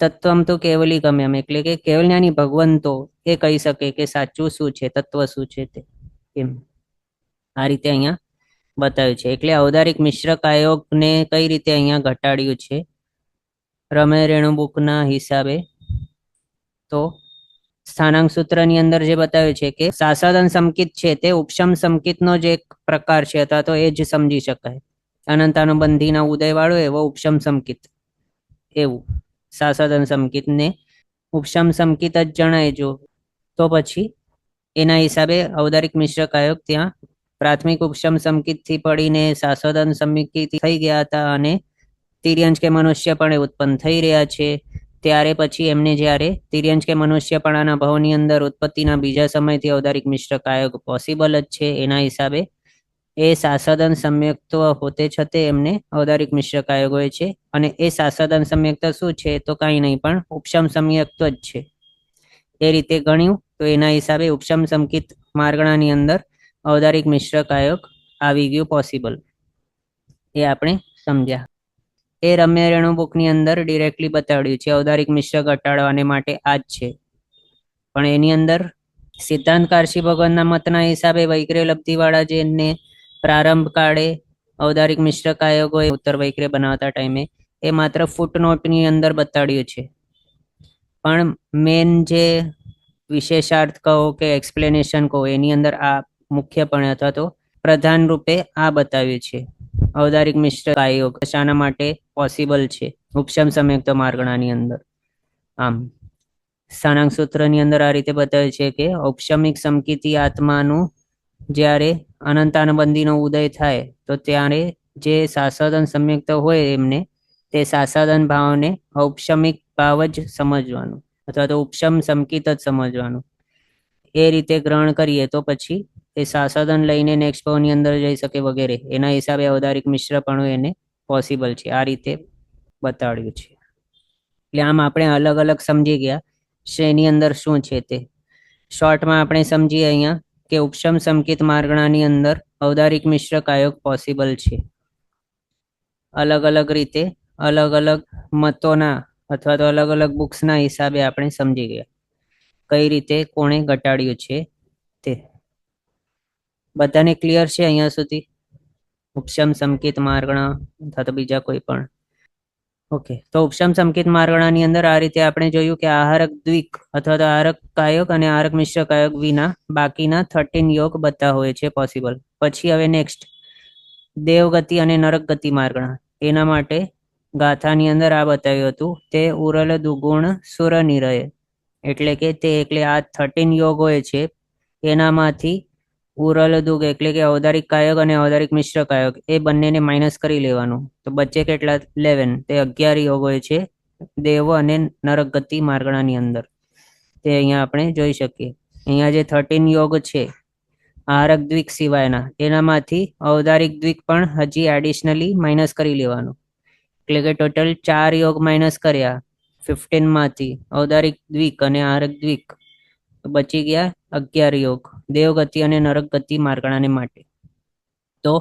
તત્વમ તો કેવલી ગમ્યમ, એટલે કે કેવલ જ્ઞાની ભગવંતો એ કહી શકે કે સાચું શું છે, તત્વ શું છે તે. એમ આ રીતે અહીંયા બતાવ્યું છે. એટલે ઔદારિક મિશ્ર કાયોગને કઈ રીતે અહીંયા ઘટાડ્યું છે રમે રેણુબુકના હિસાબે. તો સ્થાનાંક સૂત્રની અંદર જે બતાવ્યું છે કે સાસદન સંકિત છે તે ઉપશમ સંકિતનો જ એક પ્રકાર છે, અથવા તો એ જ સમજી શકાય. અનંતાનુબંધીના ઉદય વાળો એવો ઉપશમ સંકિત, એવું સાસદન સંકિતને ઉપશમ સંકિત જ જણાય. જો તો પછી એના હિસાબે ઔદારિક મિશ્ર કાયોગ ત્યાં પ્રાથમિક ઉપશમ સંકિતથી પડીને સાસદન સંકિત થઈ ગયા હતા, અને તિર્યંશ કે મનુષ્ય પણ ઉત્પન્ન થઈ રહ્યા છે. ત્યારે પછી એમને જ્યારે તિર્યંશ કે મનુષ્યપણાના ભાવની અંદર ઉત્પત્તિના બીજા સમયથી ઔદારિક મિશ્ર કાયોગ પોસિબલ જ છે. એના હિસાબે એ સાસદન સમ્યક્ત્વ હોતે છતે એમને ઔદારિક મિશ્ર કાયોગ હોય છે. અને એ સાસદન સમ્યક્ત્વ શું છે તો કાંઈ નહીં પણ ઉપશમ સમ્યક્ત્વ જ છે. એ રીતે ગણ્યું તો એના હિસાબે ઉપશમ સંકિત માર્ગણાની અંદર ઔદારિક મિશ્ર કાયોગ આવી ગયું પોસિબલ. એ આપણે સમજ્યા. એ રમ્ય રેણુબુકની અંદર ડિરેક્ટલી બતાવ્યું છે ઔદારિક મિશ્ર ઘટાડવાને માટે આ જ છે. પણ એની અંદર સિદ્ધાંત કારશી ભગવાનના મતના હિસાબે વૈક્રે લબ્ધિવાળા જેને પ્રારંભ કાળે ઔદારિક મિશ્ર કાયોગ હોય ઉત્તર વૈક્રે બનાવતા ટાઈમે, એ માત્ર ફૂટનોટની અંદર બતાડ્યું છે. પણ મેન જે વિશેષાર્થ કહો કે એક્સપ્લેનેશન કહો એની અંદર આ મુખ્યપણે અથવા તો પ્રધાન રૂપે આ બતાવ્યું છે ઔદારિક મિશ્ર કાયોગ શાના માટે પોસિબલ છે ઉપશમ સંયુક્ત માર્ગણાની અંદર. આમ સ્થાનાંક સૂત્રની અંદર આ રીતે બતાવ્યું છે કે ઔપશમિક સમકિતી આત્માનું જ્યારે અનંતાનુબંધીનો ઉદય થાય તો ત્યારે જે સાસદન સંયુક્ત હોય એમને તે સાસદન ભાવને ઔપશમિક ભાવ જ સમજવાનું, અથવા તો ઉપશમ સમકિત જ સમજવાનું. એ રીતે ગ્રહણ કરીએ તો પછી એ સાસદન લઈને નેક્સ્ટ ભાવની અંદર જઈ શકે વગેરે. એના હિસાબે ઔદારિક મિશ્રપણું એને પોસિબલ છે. આ રીતે બતાડ્યું છે. એટલે આમ આપણે અલગ અલગ સમજી ગયા શ્રેણી અંદર શું છે તે. શોર્ટમાં આપણે સમજીએ અહીંયા કે ઉપશમ સંકિત માર્ગણાની અંદર ઔદારિક મિશ્ર કાયોગ પોસિબલ છે. અલગ અલગ રીતે અલગ અલગ મતોના અથવા તો અલગ અલગ બુક્સના હિસાબે આપણે સમજી ગયા કઈ રીતે કોણે ઘટાડ્યું છે તે. બધાને ક્લિયર છે અહીંયા સુધી? ઉપશમ સંકિત માર્ગણા અથવા તો બીજા કોઈ પણ? ઓકે, તો ઉપશમ સંકિત માર્ગણાની અંદર આ રીતે આપણે જોયું કે આહારક દ્વિક અથવા તો આહારક કાયોગ અને આહારક મિશ્ર કાયોગ વિના બાકીના 13 યોગ બધા હોય છે પોસિબલ. પછી હવે નેક્સ્ટ દેવગતિ અને નરક ગતિ માર્ગણા. એના માટે ગાથાની અંદર આ બતાવ્યું હતું તે ઉરલ દુગુણ સુર નિરય, એટલે કે તે એટલે આ 13 યોગ હોય છે એનામાંથી ઉરલ દુગ એટલે કે ઔદારિક કાયોગ અને ઔદારિક મિશ્ર કાયોગ એ બંનેને માઇનસ કરી લેવાનું. તો બચ્ચે કેટલા? 11. તે 11 યોગ હોય છે દેવ અને નરક ગતિ માર્ગણાની અંદર. તે અહીંયા આપણે જોઈ શકીએ. અહીંયા જે 13 યોગ છે આહારક દ્વિક સિવાયના, એનામાંથી ઔદારિક દ્વિક પણ હજી એડિશનલી માઇનસ કરી લેવાનું. એટલે કે ટોટલ 4 યોગ માઇનસ કર્યા 15 માંથી ઔદારિક દ્વિક અને આહારક દ્વિક, બચી ગયા 11 યોગ દેવગતિ અને નરક ગતિ માર્ગણાને માટે. તો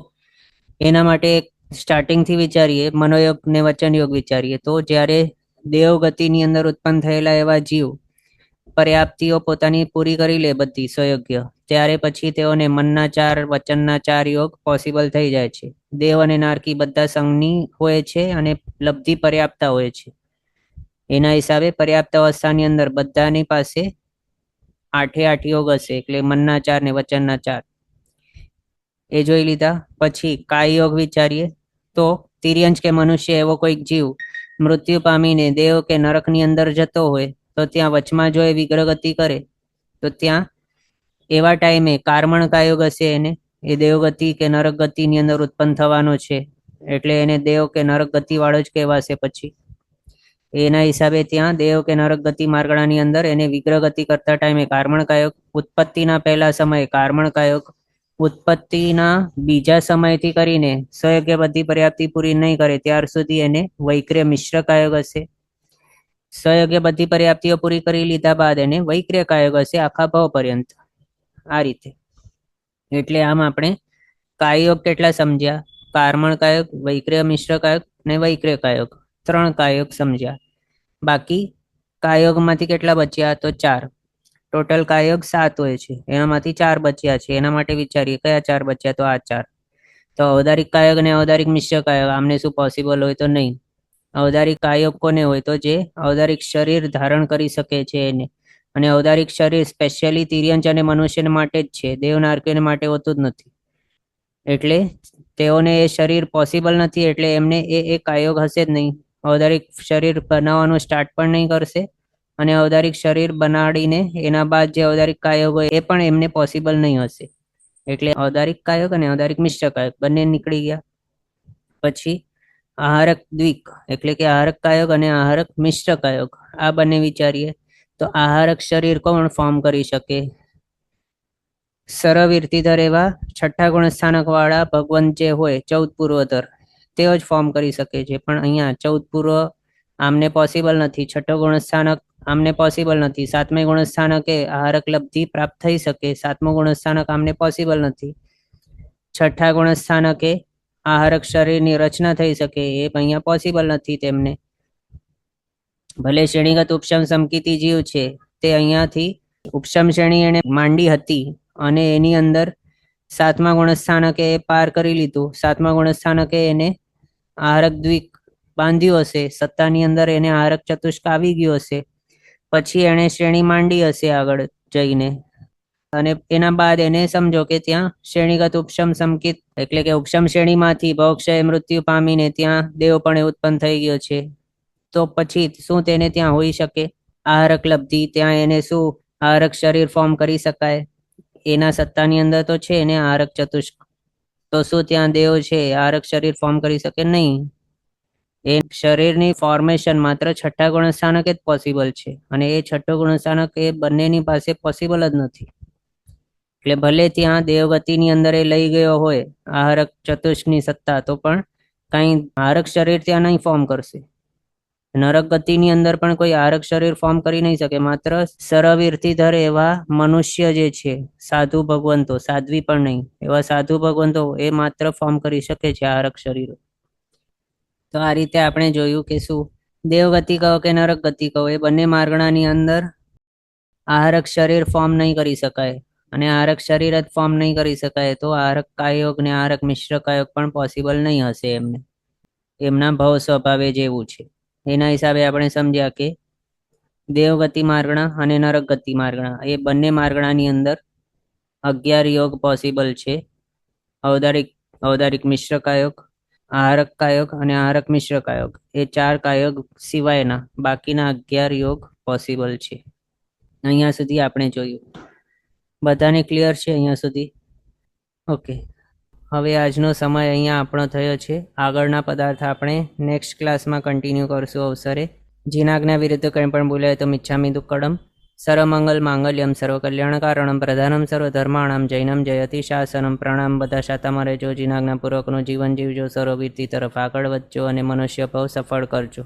એના માટે સ્ટાર્ટિંગથી વિચારીએ, મનોયોગ ને વચન યોગ વિચારીએ તો જ્યારે દેવગતિની અંદર ઉત્પન્ન થયેલા એવા જીવ પર્યાપ્તિઓ પોતાની પૂરી કરી લે બધી સ્વયોગ્ય, ત્યારે પછી તેઓને મનના 4 વચનના 4 યોગ પોસિબલ થઈ જાય છે. દેવ અને નારકી બધા સંઘની હોય છે અને લબ્ધિ પર્યાપ્તા હોય છે. એના હિસાબે પર્યાપ્ત અવસ્થાની અંદર બધાની પાસે 8 યોગ હશે, એટલે મનના 4 ને વચનના 4 એ જોઈ લીધા. પછી કાય યોગ વિચારીએ તો તિર્યંશ કે મનુષ્ય એવો કોઈક જીવ મૃત્યુ પામીને દેવ કે નરકની અંદર જતો હોય તો ત્યાં વચમાં જો એ વિગ્રહગતિ કરે તો ત્યાં એવા ટાઈમે કાર્મણ કાયોગ હશે, એને એ દેવગતિ કે નરક ગતિની અંદર ઉત્પન્ન થવાનો છે, એટલે એને દેવ કે નરક ગતિ વાળો જ કહેવાશે. પછી એના હિસાબે ત્યાં દેવ કે નરક ગતિ માર્ગણાની અંદર એને વિગ્રહ ગતિ કરતા ટાઈમે કાર્મણ કાયોગ, ઉત્પત્તિના પહેલા સમયે કાર્મણ કાયોગ, ઉત્પત્તિના બીજા સમયથી કરીને સ્વયોગ્ય બધી પર્યાપ્તિ પૂરી નહીં કરે ત્યાર સુધી એને વૈક્રિય મિશ્ર કાયોગ હશે. સ્વયોગ્ય બધી પર્યાપ્તિઓ પૂરી કરી લીધા બાદ એને વૈક્રિય કાયોગ હશે આખા ભાવ પર્યંત. આ રીતે. એટલે આમ આપણે કાયોગ કેટલા સમજ્યા? કાર્મણ કાયક, વૈક્રિય મિશ્ર કાયક ને વૈક્રિય કાયક, 3 કાયક સમજ્યા. બાકી કાયકમાંથી કેટલા બચ્યા? તો 4. ટોટલ કાયક 7 હોય છે, એનામાંથી 4 બચ્યા છે. એના માટે વિચારીએ કયા 4 બચ્યા? તો આ 4. તો ઔદારિક કાયક અને ઔદારિક મિશ્ર કાયક આમને શું પોસિબલ હોય? તો નહીં. ઔદારિક કાયક કોને હોય? તો જે ઔદારિક શરીર ધારણ કરી શકે છે એને. અને ઔદારિક શરીર સ્પેશિયલી તિર્યંચ અને મનુષ્ય માટે જ છે, દેવનાર્કીય માટે હોતું જ નથી. એટલે તેઓને એ શરીર પોસિબલ નથી, એટલે એમને એ કાયક હશે જ નહીં. ઔદારિક શરીર બનાવવાનું સ્ટાર્ટ પણ નહીં કરશે, અને ઔદારિક શરીર બનાડીને એના બાદ જે ઔદારિક કાયક હોય એ પણ એમને પોસિબલ નહીં હશે. એટલે ઔદારિક કાયક અને ઔદારિક મિશ્ર કાયક બંને નીકળી ગયા. પછી આહારક દ્વિક એટલે કે આહારક કાયક અને આહારક મિશ્ર કાયક આ બંને વિચારીએ તો આહારક શરીર કોણ ફોર્મ કરી શકે? સરવિરતિધર એવા 6ઠ્ઠા ગુણસ્થાનક વાળા ભગવંત જે હોય 14 પૂર્વધર તેઓ જ ફોર્મ કરી શકે છે. પણ અહીંયા 14 પૂર્વ આમને પોસિબલ નથી, 6ઠ્ઠો ગુણસ્થાનક આમને પોસિબલ નથી, 7મા ગુણસ્થાનકે આહારક લબ્ધિ પ્રાપ્ત થઈ શકે, 7મો ગુણસ્થાનક આમને પોસિબલ નથી, 6ઠ્ઠા ગુણસ્થાનકે આહારક શરીરની રચના થઈ શકે એ અહીંયા પોસિબલ નથી તેમને. ભલે શ્રેણીગત ઉપશમ સમકીતિ જીવ છે તે અહીંયાથી ઉપશમ શ્રેણી એને માંડી હતી અને એની અંદર 7મા ગુણસ્થાનકે પાર કરી લીધું, 7મા ગુણસ્થાનકે એને આહારક દ્વિક બાંધ્યું હશે, સત્તાની અંદર એને આહારક ચતુષ્ક આવી ગયું હશે, પછી એને શ્રેણી માંડી હશે આગળ જઈને, અને એના બાદ એને સમજો કે ત્યાં શ્રેણીગત ઉપશમ સમકિત એટલે કે ઉપશમ શ્રેણીમાંથી ભવક્ષય મૃત્યુ પામીને ત્યાં દેવ પણ ઉત્પન્ન થઈ ગયો છે. તો પછી શું તેને ત્યાં હોઈ શકે આહારક લબ્ધિ? ત્યાં એને શું આહારક શરીર ફોર્મ કરી શકાય? એના સત્તાની અંદર તો છે એને આહારક ચતુષ્ક, તો શું ત્યાં દેવ છે આહારક શરીર ફોર્મ કરી શકે? નહીં. એ શરીરની ફોર્મેશન માત્ર 6ઠ્ઠા ગુણસ્થાનક જ પોસિબલ છે, અને એ 6ઠ્ઠો ગુણસ્થાનક એ બંનેની પાસે પોસિબલ જ નથી. એટલે ભલે ત્યાં દેવગતિની અંદર એ લઈ ગયો હોય આહારક ચતુષ્કની સત્તા, તો પણ કઈ આહારક શરીર ત્યાં નહીં ફોર્મ કરશે. નરક ગતિની અંદર પણ કોઈ આહારક શરીર ફોર્મ કરી નહીં શકે. માત્ર સરવિરતિધર એવા મનુષ્ય જે છે, સાધુ ભગવંતો, સાધ્વી પણ નહીં, એવા સાધુ ભગવંતો એ માત્ર ફોર્મ કરી શકે છે આહારક શરીરો. તો આ રીતે આપણે જોયું કે શું દેવગતિ કહો કે નરક ગતિ કહો, એ બંને માર્ગણાની અંદર આહારક શરીર ફોર્મ નહીં કરી શકાય, અને આહારક શરીર જ ફોર્મ નહીં કરી શકાય તો આહારક કાયક ને આહારક મિશ્ર કાયક પણ પોસિબલ નહીં હશે એમને, એમના ભવ સ્વભાવે જેવું છે. એના હિસાબે આપણે સમજ્યા કે દેવગતિ માર્ગણા અને નરક ગતિ માર્ગણા એ બંને માર્ગણાની અંદર 11 યોગ પોસિબલ છે. ઔદારિક મિશ્ર કાયક, આહારક કાયક અને આહારક મિશ્ર કાયક એ 4 કાયક સિવાયના બાકીના 11 યોગ પોસિબલ છે. અહીંયા સુધી આપણે જોયું. બધાને ક્લિયર છે અહીંયા સુધી? ઓકે. હવે આજનો સમય અહીંયા આપણો થયો છે. આગળના પદાર્થ આપણે નેક્સ્ટ ક્લાસમાં કન્ટિન્યુ કરશું અવસરે. જીનાજ્ઞા વિરુદ્ધ કંઈ પણ બોલાય તો મિચ્છામિ દુક્કડમ. સર્વમંગલ માંગલ્યમ સર્વકલ્યાણ કારણમ પ્રધાનમ સર્વધર્માણમ જૈનમ જયતિ શાસનમ. પ્રણામ. બધા શાતામાં રહેજો, જીનાજ્ઞાપૂર્વકનું જીવન જીવજો, સર્વવીરતી તરફ આગળ વધજો અને મનુષ્ય ભવ સફળ કરજો.